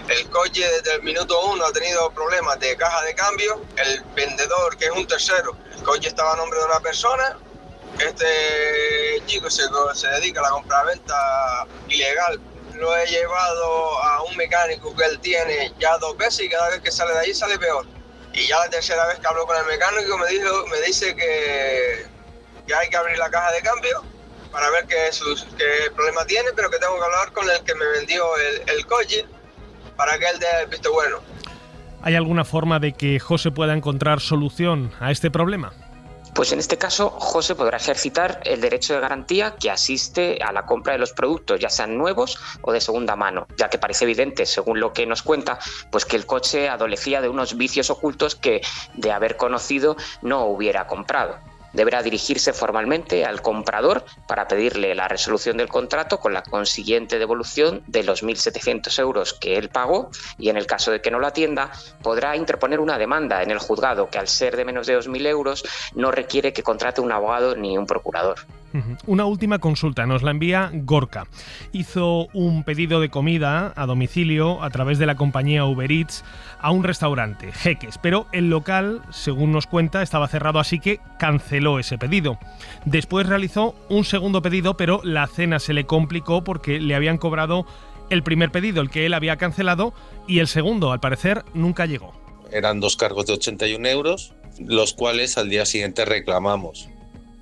El coche desde el minuto 1 ha tenido problemas de caja de cambio. El vendedor, que es un tercero, el coche estaba a nombre de una persona. Este chico se dedica a la compraventa ilegal. Lo he llevado a un mecánico que él tiene ya 2 veces y cada vez que sale de ahí sale peor. Y ya la tercera vez que hablo con el mecánico me dice que hay que abrir la caja de cambio para ver qué problema tiene, pero que tengo que hablar con el que me vendió el coche para que él dé el visto bueno.
¿Hay alguna forma de que José pueda encontrar solución a este problema?
Pues en este caso, José podrá ejercitar el derecho de garantía que asiste a la compra de los productos, ya sean nuevos o de segunda mano, ya que parece evidente, según lo que nos cuenta, pues que el coche adolecía de unos vicios ocultos que, de haber conocido, no hubiera comprado. Deberá dirigirse formalmente al comprador para pedirle la resolución del contrato con la consiguiente devolución de los 1.700 euros que él pagó, y en el caso de que no lo atienda, podrá interponer una demanda en el juzgado que, al ser de menos de 2.000 euros, no requiere que contrate un abogado ni un procurador.
Una última consulta nos la envía Gorka. Hizo un pedido de comida a domicilio a través de la compañía Uber Eats a un restaurante, Jeques, pero el local, según nos cuenta, estaba cerrado, así que canceló ese pedido. Después realizó un segundo pedido, pero la cena se le complicó porque le habían cobrado el primer pedido, el que él había cancelado, y el segundo, al parecer, nunca llegó.
Eran 2 cargos de 81 euros, los cuales al día siguiente reclamamos.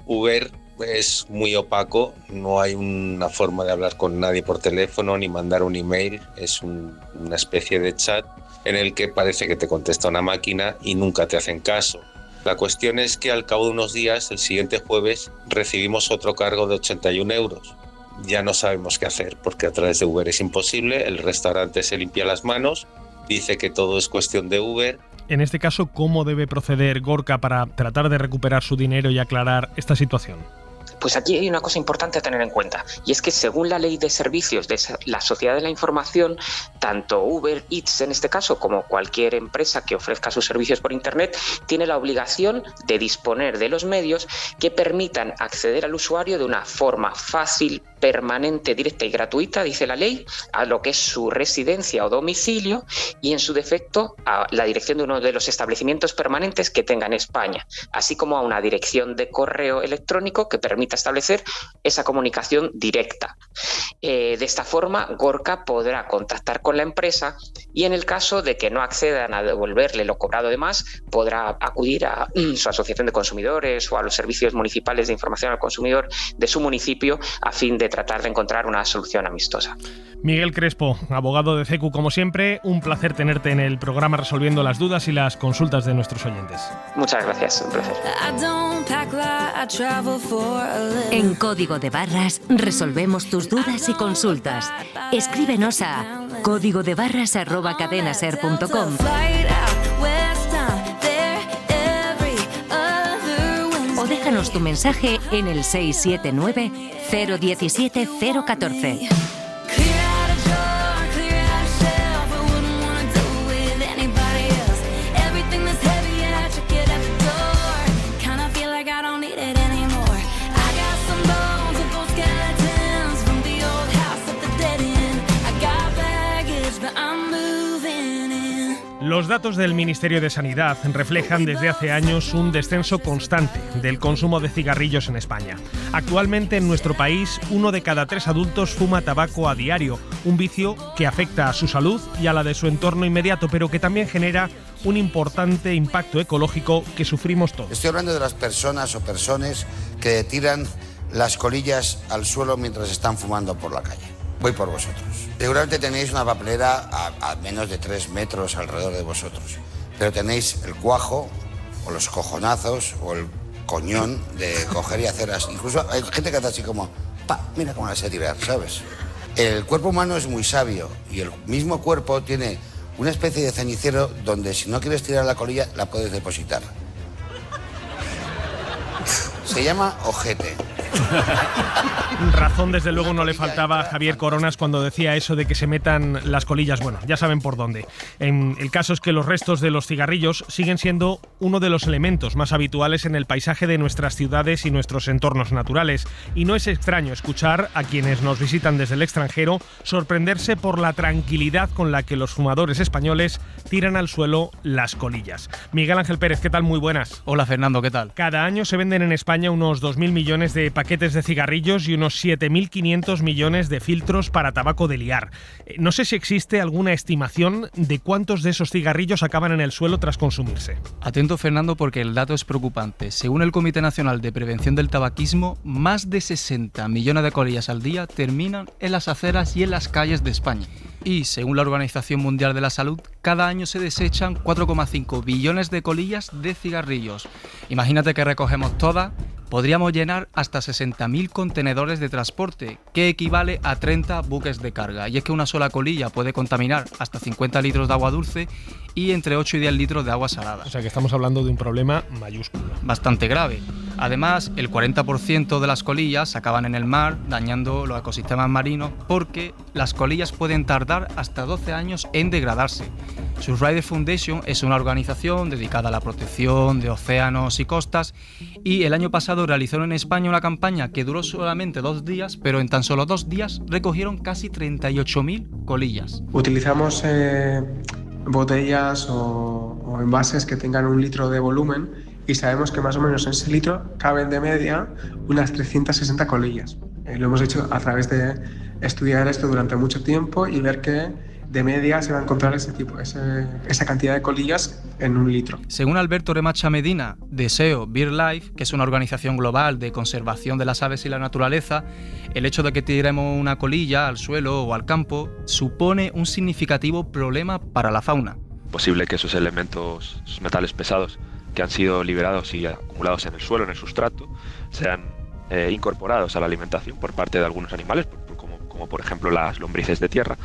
Uber es muy opaco, no hay una forma de hablar con nadie por teléfono ni mandar un email, es una especie de chat en el que parece que te contesta una máquina y nunca te hacen caso. La cuestión es que al cabo de unos días, el siguiente jueves, recibimos otro cargo de 81 euros. Ya no sabemos qué hacer porque a través de Uber es imposible, el restaurante se limpia las manos, dice que todo es cuestión de Uber.
En este caso, ¿cómo debe proceder Gorka para tratar de recuperar su dinero y aclarar esta situación?
Pues aquí hay una cosa importante a tener en cuenta, y es que según la Ley de Servicios de la Sociedad de la Información, tanto Uber Eats en este caso como cualquier empresa que ofrezca sus servicios por Internet tiene la obligación de disponer de los medios que permitan acceder al usuario de una forma fácil, permanente, directa y gratuita, dice la ley, a lo que es su residencia o domicilio y, en su defecto, a la dirección de uno de los establecimientos permanentes que tenga en España, así como a una dirección de correo electrónico que permita establecer esa comunicación directa. De esta forma, Gorka podrá contactar con la empresa y, en el caso de que no accedan a devolverle lo cobrado de más, podrá acudir a su asociación de consumidores o a los servicios municipales de información al consumidor de su municipio a fin de tratar de encontrar una solución amistosa.
Miguel Crespo, abogado de CECU, como siempre, un placer tenerte en el programa resolviendo las dudas y las consultas de nuestros oyentes.
Muchas gracias, un placer.
En Código de Barras resolvemos tus dudas y consultas. Escríbenos a códigodebarras@cadenaser.com o déjanos tu mensaje en el 679 017 014.
Los datos del Ministerio de Sanidad reflejan desde hace años un descenso constante del consumo de cigarrillos en España. Actualmente en nuestro país, 1 de cada 3 adultos fuma tabaco a diario, un vicio que afecta a su salud y a la de su entorno inmediato, pero que también genera un importante impacto ecológico que sufrimos todos.
Estoy hablando de las personas o personas que tiran las colillas al suelo mientras están fumando por la calle. Voy por vosotros. Seguramente tenéis una papelera a menos de 3 metros alrededor de vosotros, pero tenéis el cuajo o los cojonazos o el coñón de coger y hacer así. Incluso hay gente que hace así como, mira cómo la sé tirar, ¿sabes? El cuerpo humano es muy sabio y el mismo cuerpo tiene una especie de cenicero donde si no quieres tirar la colilla la puedes depositar. Se llama ojete.
Razón, desde luego, no le faltaba a Javier Coronas cuando decía eso de que se metan las colillas. Bueno, ya saben por dónde. El caso es que los restos de los cigarrillos siguen siendo uno de los elementos más habituales en el paisaje de nuestras ciudades y nuestros entornos naturales. Y no es extraño escuchar a quienes nos visitan desde el extranjero sorprenderse por la tranquilidad con la que los fumadores españoles tiran al suelo las colillas. Miguel Ángel Pérez, ¿qué tal? Muy buenas.
Hola Fernando, ¿qué tal?
Cada año se venden en España unos 2.000 millones de paquetes de cigarrillos y unos 7.500 millones de filtros para tabaco de liar. No sé si existe alguna estimación de cuántos de esos cigarrillos acaban en el suelo tras consumirse.
Atento Fernando, porque el dato es preocupante. Según el Comité Nacional de Prevención del Tabaquismo, más de 60 millones de colillas al día terminan en las aceras y en las calles de España. Y, según la Organización Mundial de la Salud, cada año se desechan 4,5 billones de colillas de cigarrillos. Imagínate que recogemos todas, podríamos llenar hasta 60.000 contenedores de transporte, que equivale a 30 buques de carga. Y es que una sola colilla puede contaminar hasta 50 litros de agua dulce y entre 8 y 10 litros de agua salada.
O sea que estamos hablando de un problema mayúsculo.
Bastante grave. Además, el 40% de las colillas acaban en el mar, dañando los ecosistemas marinos, porque las colillas pueden tardar hasta 12 años en degradarse. Surfrider Foundation es una organización dedicada a la protección de océanos y costas, y el año pasado realizaron en España una campaña que duró solamente 2 días, pero en tan solo 2 días recogieron casi 38.000 colillas.
Utilizamos botellas o envases que tengan 1 litro de volumen y sabemos que más o menos en ese litro caben de media unas 360 colillas. Lo hemos hecho a través de estudiar esto durante mucho tiempo y ver que de media se va a encontrar esa cantidad de colillas en 1 litro.
Según Alberto Remacha Medina, de SEO BirdLife, que es una organización global de conservación de las aves y la naturaleza, el hecho de que tiremos una colilla al suelo o al campo supone un significativo problema para la fauna.
Posible que esos elementos, esos metales pesados que han sido liberados y acumulados en el suelo, en el sustrato, sean incorporados a la alimentación por parte de algunos animales, como por ejemplo las lombrices de tierra,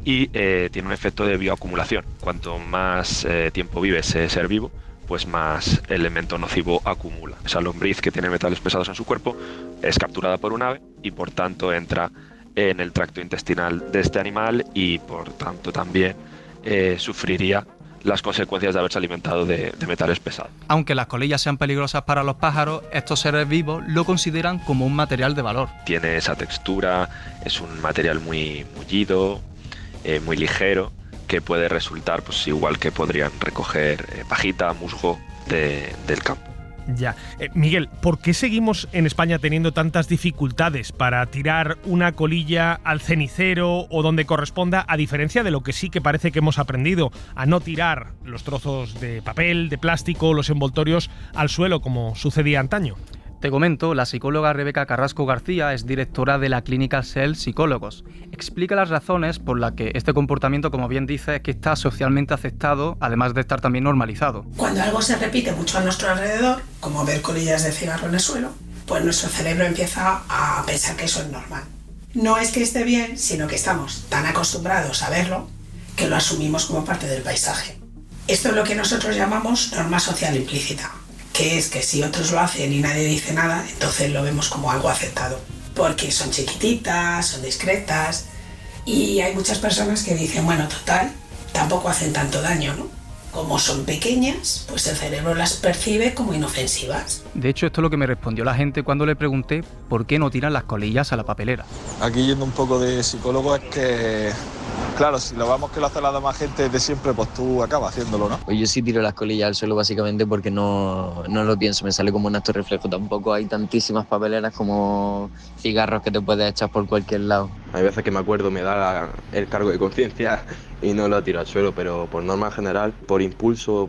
y tiene un efecto de bioacumulación. Cuanto más tiempo vive ese ser vivo, pues más elemento nocivo acumula. Esa lombriz que tiene metales pesados en su cuerpo es capturada por un ave y por tanto entra en el tracto intestinal de este animal y por tanto también sufriría las consecuencias de haberse alimentado de metales pesados.
Aunque las colillas sean peligrosas para los pájaros, estos seres vivos lo consideran como un material de valor.
Tiene esa textura, es un material muy mullido, muy ligero, que puede resultar, pues igual que podrían recoger pajita, musgo del campo.
Ya. Miguel, ¿por qué seguimos en España teniendo tantas dificultades para tirar una colilla al cenicero o donde corresponda, a diferencia de lo que sí que parece que hemos aprendido, a no tirar los trozos de papel, de plástico, los envoltorios al suelo como sucedía antaño?
Te comento, la psicóloga Rebeca Carrasco García es directora de la clínica SEL Psicólogos. Explica las razones por las que este comportamiento, como bien dice, es que está socialmente aceptado, además de estar también normalizado.
Cuando algo se repite mucho a nuestro alrededor, como ver colillas de cigarro en el suelo, pues nuestro cerebro empieza a pensar que eso es normal. No es que esté bien, sino que estamos tan acostumbrados a verlo que lo asumimos como parte del paisaje. Esto es lo que nosotros llamamos norma social implícita, que es que si otros lo hacen y nadie dice nada, entonces lo vemos como algo aceptado, porque son chiquititas, son discretas, y hay muchas personas que dicen, bueno, total, tampoco hacen tanto daño, ¿no? Como son pequeñas, pues el cerebro las percibe como inofensivas.
De hecho, esto es lo que me respondió la gente cuando le pregunté por qué no tiran las colillas a la papelera.
Aquí, yendo un poco de psicólogo, es que
Claro, si lo vamos que lo hace la demás gente de siempre, pues tú acabas haciéndolo, ¿no?
Pues yo sí tiro las colillas al suelo básicamente porque no lo pienso, me sale como un acto reflejo. Tampoco hay tantísimas papeleras como cigarros que te puedes echar por cualquier lado.
Hay veces que me acuerdo, me da el cargo de conciencia y no lo tiro al suelo, pero por norma general, por impulso,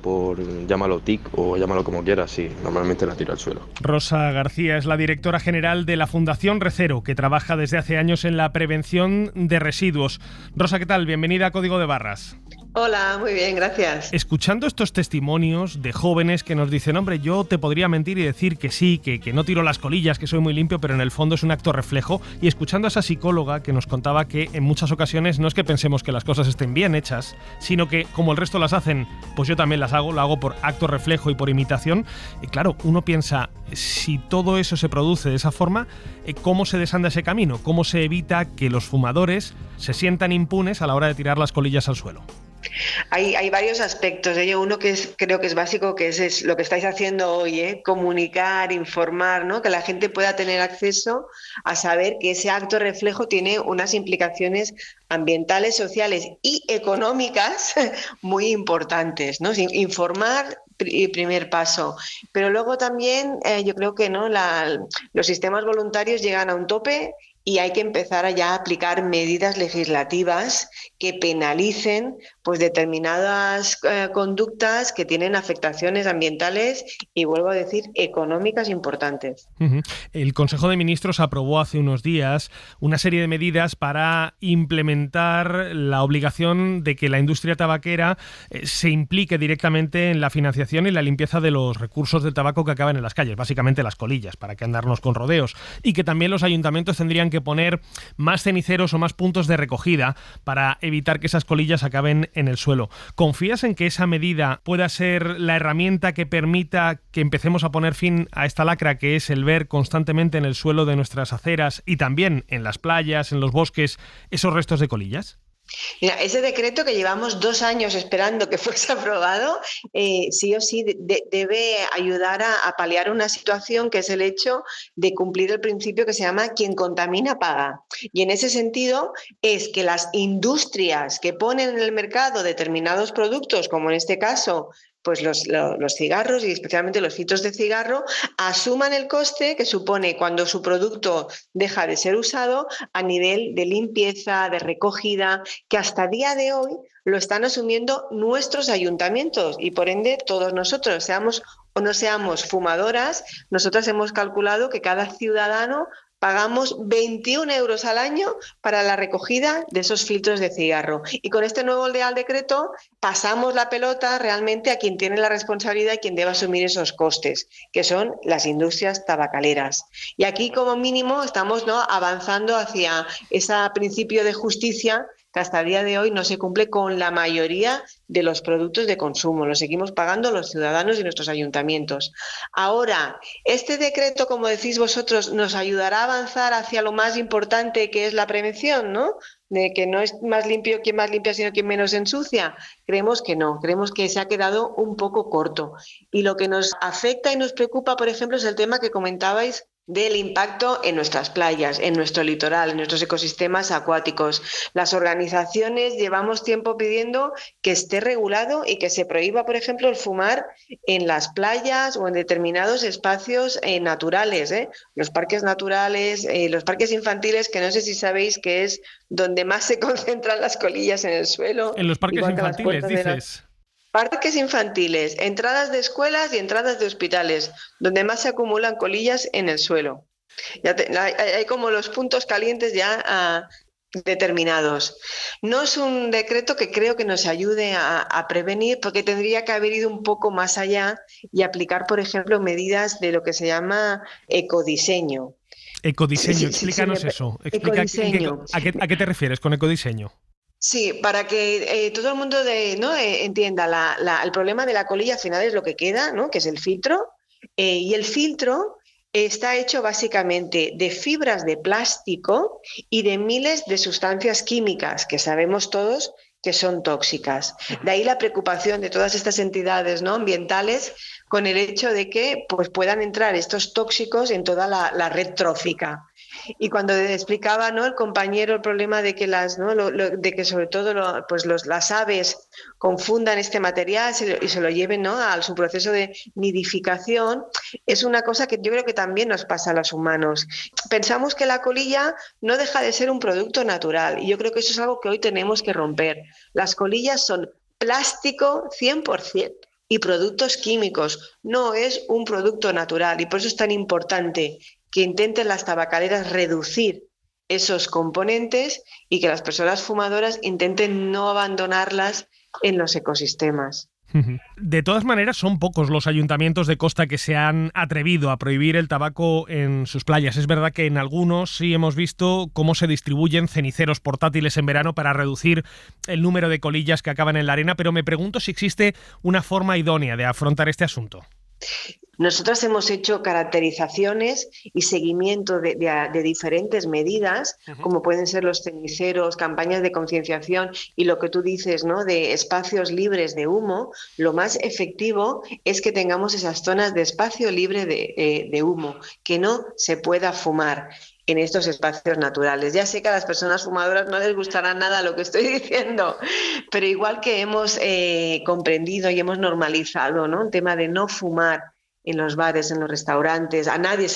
llámalo tic o llámalo como quieras, sí, normalmente la tiro al suelo.
Rosa García es la directora general de la Fundación Recero, que trabaja desde hace años en la prevención de residuos. Rosa, ¿qué tal? Bienvenida a Código de Barras.
Hola, muy bien, gracias.
Escuchando estos testimonios de jóvenes que nos dicen, hombre, yo te podría mentir y decir que sí, que no tiro las colillas, que soy muy limpio, pero en el fondo es un acto reflejo. Y escuchando a esa psicóloga que nos contaba que en muchas ocasiones no es que pensemos que las cosas estén bien hechas, sino que como el resto las hacen, pues yo también las hago, lo hago por acto reflejo y por imitación. Y claro, uno piensa, si todo eso se produce de esa forma, ¿cómo se desanda ese camino? ¿Cómo se evita que los fumadores se sientan impunes a la hora de tirar las colillas al suelo?
Hay varios aspectos. Uno que creo que es básico, que es lo que estáis haciendo hoy, comunicar, informar, ¿no? Que la gente pueda tener acceso a saber que ese acto reflejo tiene unas implicaciones ambientales, sociales y económicas muy importantes, ¿no? Informar, primer paso. Pero luego también yo creo que los sistemas voluntarios llegan a un tope y hay que empezar a ya aplicar medidas legislativas que penalicen pues determinadas conductas que tienen afectaciones ambientales y, vuelvo a decir, económicas importantes.
El Consejo de Ministros aprobó hace unos días una serie de medidas para implementar la obligación de que la industria tabaquera se implique directamente en la financiación y la limpieza de los recursos del tabaco que acaban en las calles, básicamente las colillas, para que andarnos con rodeos, y que también los ayuntamientos tendrían que poner más ceniceros o más puntos de recogida para evitar que esas colillas acaben en el suelo. ¿Confías en que esa medida pueda ser la herramienta que permita que empecemos a poner fin a esta lacra que es el ver constantemente en el suelo de nuestras aceras y también en las playas, en los bosques, esos restos de colillas?
Mira, ese decreto que llevamos 2 años esperando que fuese aprobado, sí o sí debe ayudar a paliar una situación que es el hecho de cumplir el principio que se llama quien contamina paga. Y en ese sentido es que las industrias que ponen en el mercado determinados productos, como en este caso pues los cigarros y especialmente los filtros de cigarro, asuman el coste que supone cuando su producto deja de ser usado a nivel de limpieza, de recogida, que hasta día de hoy lo están asumiendo nuestros ayuntamientos y por ende todos nosotros, seamos o no seamos fumadoras, nosotras hemos calculado que cada ciudadano pagamos 21 euros al año para la recogida de esos filtros de cigarro. Y con este nuevo Real Decreto pasamos la pelota realmente a quien tiene la responsabilidad y quien debe asumir esos costes, que son las industrias tabacaleras. Y aquí, como mínimo, estamos avanzando hacia ese principio de justicia que hasta el día de hoy no se cumple con la mayoría de los productos de consumo. Lo seguimos pagando los ciudadanos y nuestros ayuntamientos. Ahora, este decreto, como decís vosotros, nos ayudará a avanzar hacia lo más importante, que es la prevención, ¿no? De que no es más limpio quien más limpia, sino quien menos ensucia. Creemos que no, creemos que se ha quedado un poco corto. Y lo que nos afecta y nos preocupa, por ejemplo, es el tema que comentabais del impacto en nuestras playas, en nuestro litoral, en nuestros ecosistemas acuáticos. Las organizaciones llevamos tiempo pidiendo que esté regulado y que se prohíba, por ejemplo, el fumar en las playas o en determinados espacios naturales, los parques naturales, los parques infantiles, que no sé si sabéis que es donde más se concentran las colillas en el suelo.
En los parques infantiles, dices.
Parques infantiles, entradas de escuelas y entradas de hospitales, donde más se acumulan colillas en el suelo. Hay como los puntos calientes ya determinados. No es un decreto que creo que nos ayude a prevenir, porque tendría que haber ido un poco más allá y aplicar, por ejemplo, medidas de lo que se llama ecodiseño.
Ecodiseño, explícanos eso.
Ecodiseño.
¿A qué te refieres con ecodiseño?
Sí, para que todo el mundo entienda, el problema de la colilla al final es lo que queda, ¿no? Que es el filtro, y el filtro está hecho básicamente de fibras de plástico y de miles de sustancias químicas que sabemos todos que son tóxicas. De ahí la preocupación de todas estas entidades, ¿no?, ambientales con el hecho de que pues, puedan entrar estos tóxicos en toda la red trófica. Y cuando explicaba, ¿no?, el compañero el problema de que de que sobre todo las aves confundan este material y se lo lleven, ¿no?, a su proceso de nidificación, es una cosa que yo creo que también nos pasa a los humanos. Pensamos que la colilla no deja de ser un producto natural y yo creo que eso es algo que hoy tenemos que romper. Las colillas son plástico 100% y productos químicos, no es un producto natural y por eso es tan importante que intenten las tabacaleras reducir esos componentes y que las personas fumadoras intenten no abandonarlas en los ecosistemas.
De todas maneras, son pocos los ayuntamientos de costa que se han atrevido a prohibir el tabaco en sus playas. Es verdad que en algunos sí hemos visto cómo se distribuyen ceniceros portátiles en verano para reducir el número de colillas que acaban en la arena, pero me pregunto si existe una forma idónea de afrontar este asunto.
Nosotros hemos hecho caracterizaciones y seguimiento de diferentes medidas, como pueden ser los ceniceros, campañas de concienciación y lo que tú dices, ¿no?, de espacios libres de humo. Lo más efectivo es que tengamos esas zonas de espacio libre de humo, que no se pueda fumar en estos espacios naturales. Ya sé que a las personas fumadoras no les gustará nada lo que estoy diciendo, pero igual que hemos comprendido y hemos normalizado, ¿no?, el tema de no fumar en los bares, en los restaurantes, a nadie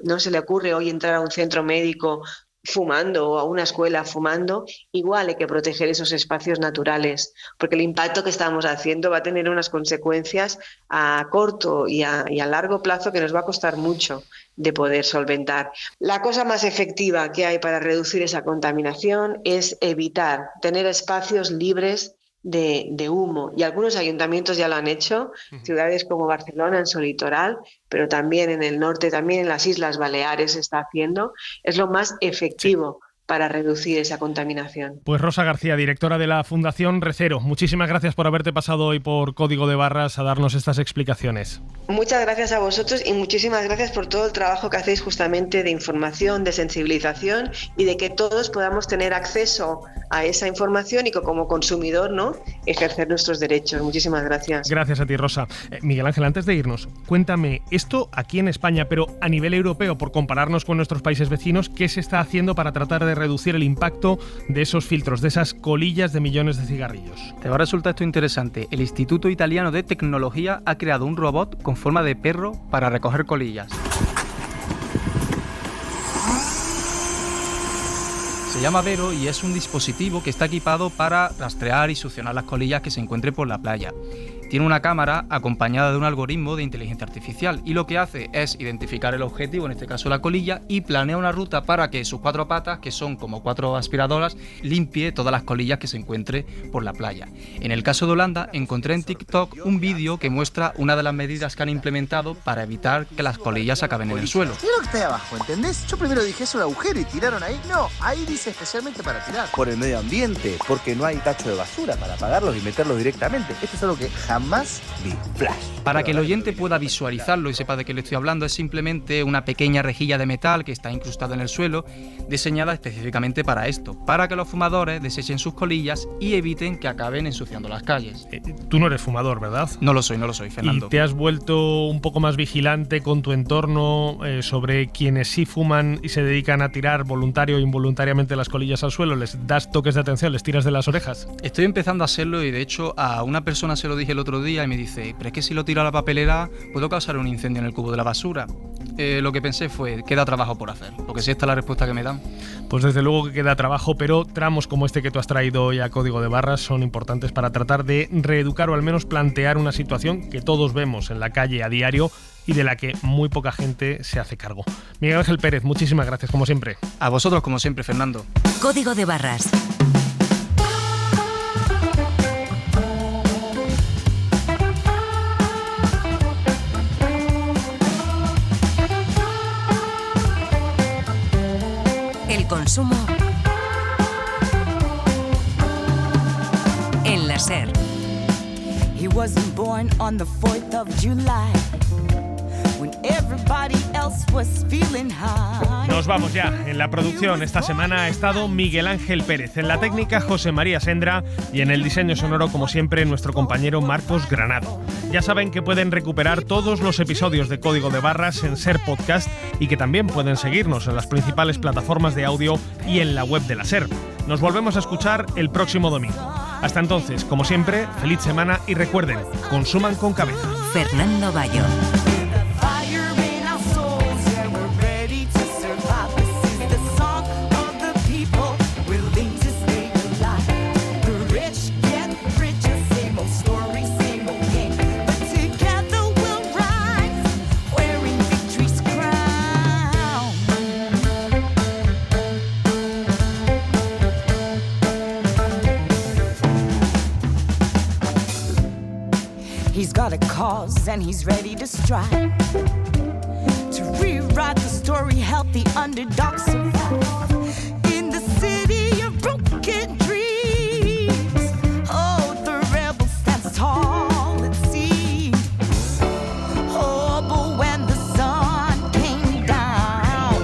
no se le ocurre hoy entrar a un centro médico fumando o a una escuela fumando, igual hay que proteger esos espacios naturales, porque el impacto que estamos haciendo va a tener unas consecuencias a corto y a largo plazo que nos va a costar mucho de poder solventar. La cosa más efectiva que hay para reducir esa contaminación es evitar tener espacios libres de humo, y algunos ayuntamientos ya lo han hecho, ciudades como Barcelona en su litoral, pero también en el norte, también en las Islas Baleares se está haciendo. Es lo más efectivo para reducir esa contaminación.
Pues Rosa García, directora de la Fundación Recero, muchísimas gracias por haberte pasado hoy por Código de Barras a darnos estas explicaciones.
Muchas gracias a vosotros y muchísimas gracias por todo el trabajo que hacéis justamente de información, de sensibilización y de que todos podamos tener acceso a esa información y que como consumidor, ¿no?, ejercer nuestros derechos. Muchísimas gracias.
Gracias a ti, Rosa. Miguel Ángel, antes de irnos, cuéntame, esto aquí en España, pero a nivel europeo, por compararnos con nuestros países vecinos, ¿qué se está haciendo para tratar de reducir el impacto de esos filtros, de esas colillas de millones de cigarrillos?
Te va a resultar esto interesante. El Instituto Italiano de Tecnología ha creado un robot con forma de perro para recoger colillas. Se llama Vero y es un dispositivo que está equipado para rastrear y succionar las colillas que se encuentren por la playa. Tiene una cámara acompañada de un algoritmo de inteligencia artificial y lo que hace es identificar el objetivo, en este caso la colilla, y planea una ruta para que sus 4 patas, que son como 4 aspiradoras, limpie todas las colillas que se encuentre por la playa. En el caso de Holanda, encontré en TikTok un vídeo que muestra una de las medidas que han implementado para evitar que las colillas acaben en el suelo.
¿Qué es lo que está ahí abajo? ¿Entendés? Yo primero dije es un agujero y tiraron ahí. No, ahí dice especialmente para tirar. Por el medio ambiente, porque no hay tacho de basura para apagarlos y meterlos directamente. Esto es algo que jamás vi. Flash.
Para que el oyente pueda visualizarlo y sepa de qué le estoy hablando, es simplemente una pequeña rejilla de metal que está incrustada en el suelo, diseñada específicamente para esto, para que los fumadores desechen sus colillas y eviten que acaben ensuciando las calles.
Tú no eres fumador, ¿verdad?
No lo soy, Fernando.
¿Y te has vuelto un poco más vigilante con tu entorno sobre quienes sí fuman y se dedican a tirar voluntario o involuntariamente las colillas al suelo? ¿Les das toques de atención? ¿Les tiras de las orejas?
Estoy empezando a hacerlo y de hecho a una persona se lo dije el otro día y me dice, pero es que si lo tiro a la papelera puedo causar un incendio en el cubo de la basura. Lo que pensé fue, queda trabajo por hacer, porque si esta es la respuesta que me dan.
Pues desde luego que queda trabajo, pero tramos como este que tú has traído hoy a Código de Barras son importantes para tratar de reeducar o al menos plantear una situación que todos vemos en la calle a diario y de la que muy poca gente se hace cargo. Miguel Ángel Pérez, muchísimas gracias como siempre.
A vosotros como siempre, Fernando.
Código de Barras. El consumo en la SER.
He wasn't born on the 4th of July when everybody else was feeling high.
Nos vamos ya. En la producción esta semana ha estado Miguel Ángel Pérez, en la técnica José María Sendra y en el diseño sonoro, como siempre, nuestro compañero Marcos Granado. Ya saben que pueden recuperar todos los episodios de Código de Barras en SER Podcast y que también pueden seguirnos en las principales plataformas de audio y en la web de la SER. Nos volvemos a escuchar el próximo domingo. Hasta entonces, como siempre, feliz semana y recuerden, consuman con cabeza.
Fernando Bayo.
He's got a cause and he's ready to strike. To rewrite the story, help the underdog survive. In the city of broken dreams, oh, the rebel stands tall at sea. Oh, but when the sun came down,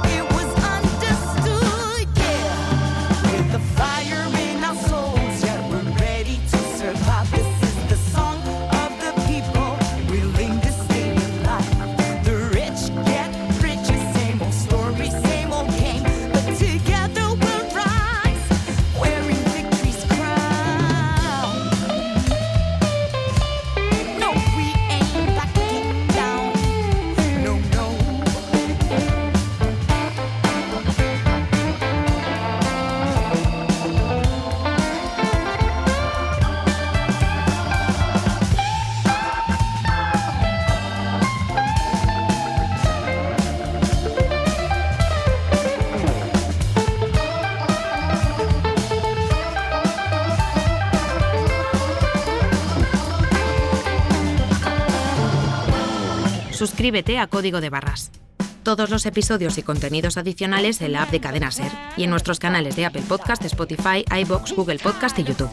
it was understood, yeah. With the fire in our souls, yeah, we're ready to survive. This is the song of the people, willing to stay alive. The rich get richer, same old story, same old game. But together we'll rise, wearing victory's crown. No, we ain't backing down. No, no.
Suscríbete a Código de Barras. Todos los episodios y contenidos adicionales en la app de Cadena SER y en nuestros canales de Apple Podcast, Spotify, iVoox, Google Podcast y YouTube.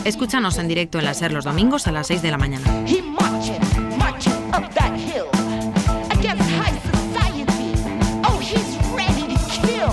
Escúchanos en directo en la SER los domingos a las 6 de la mañana.
He marching up that hill against high society. Oh, he's ready to kill.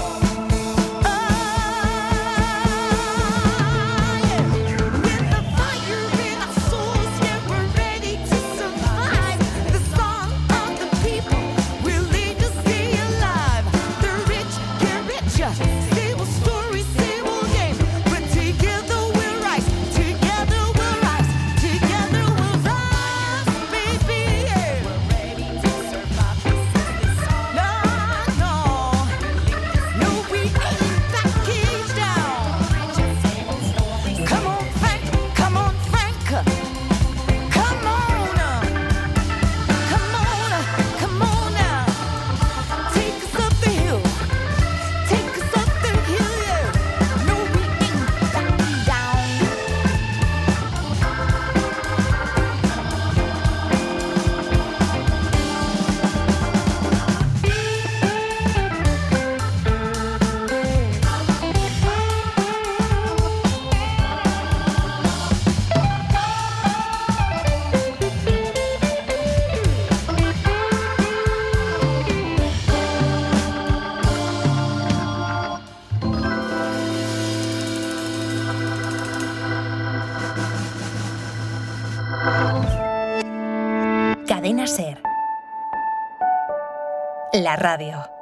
With the fire in our souls, yeah, we're ready to survive. The song of the people, willing to stay alive. The rich get richer, same old story, same old game. But together we'll rise, together we'll rise, together we'll rise, baby, yeah. We're ready to survive. This is the song. No, no, we ain't backing down. Come on, Frank, come on, Frank. Come on, come on now. Take us up the hill, take us up the hill, yeah. No, we ain't backing down.
Cadena SER. La radio.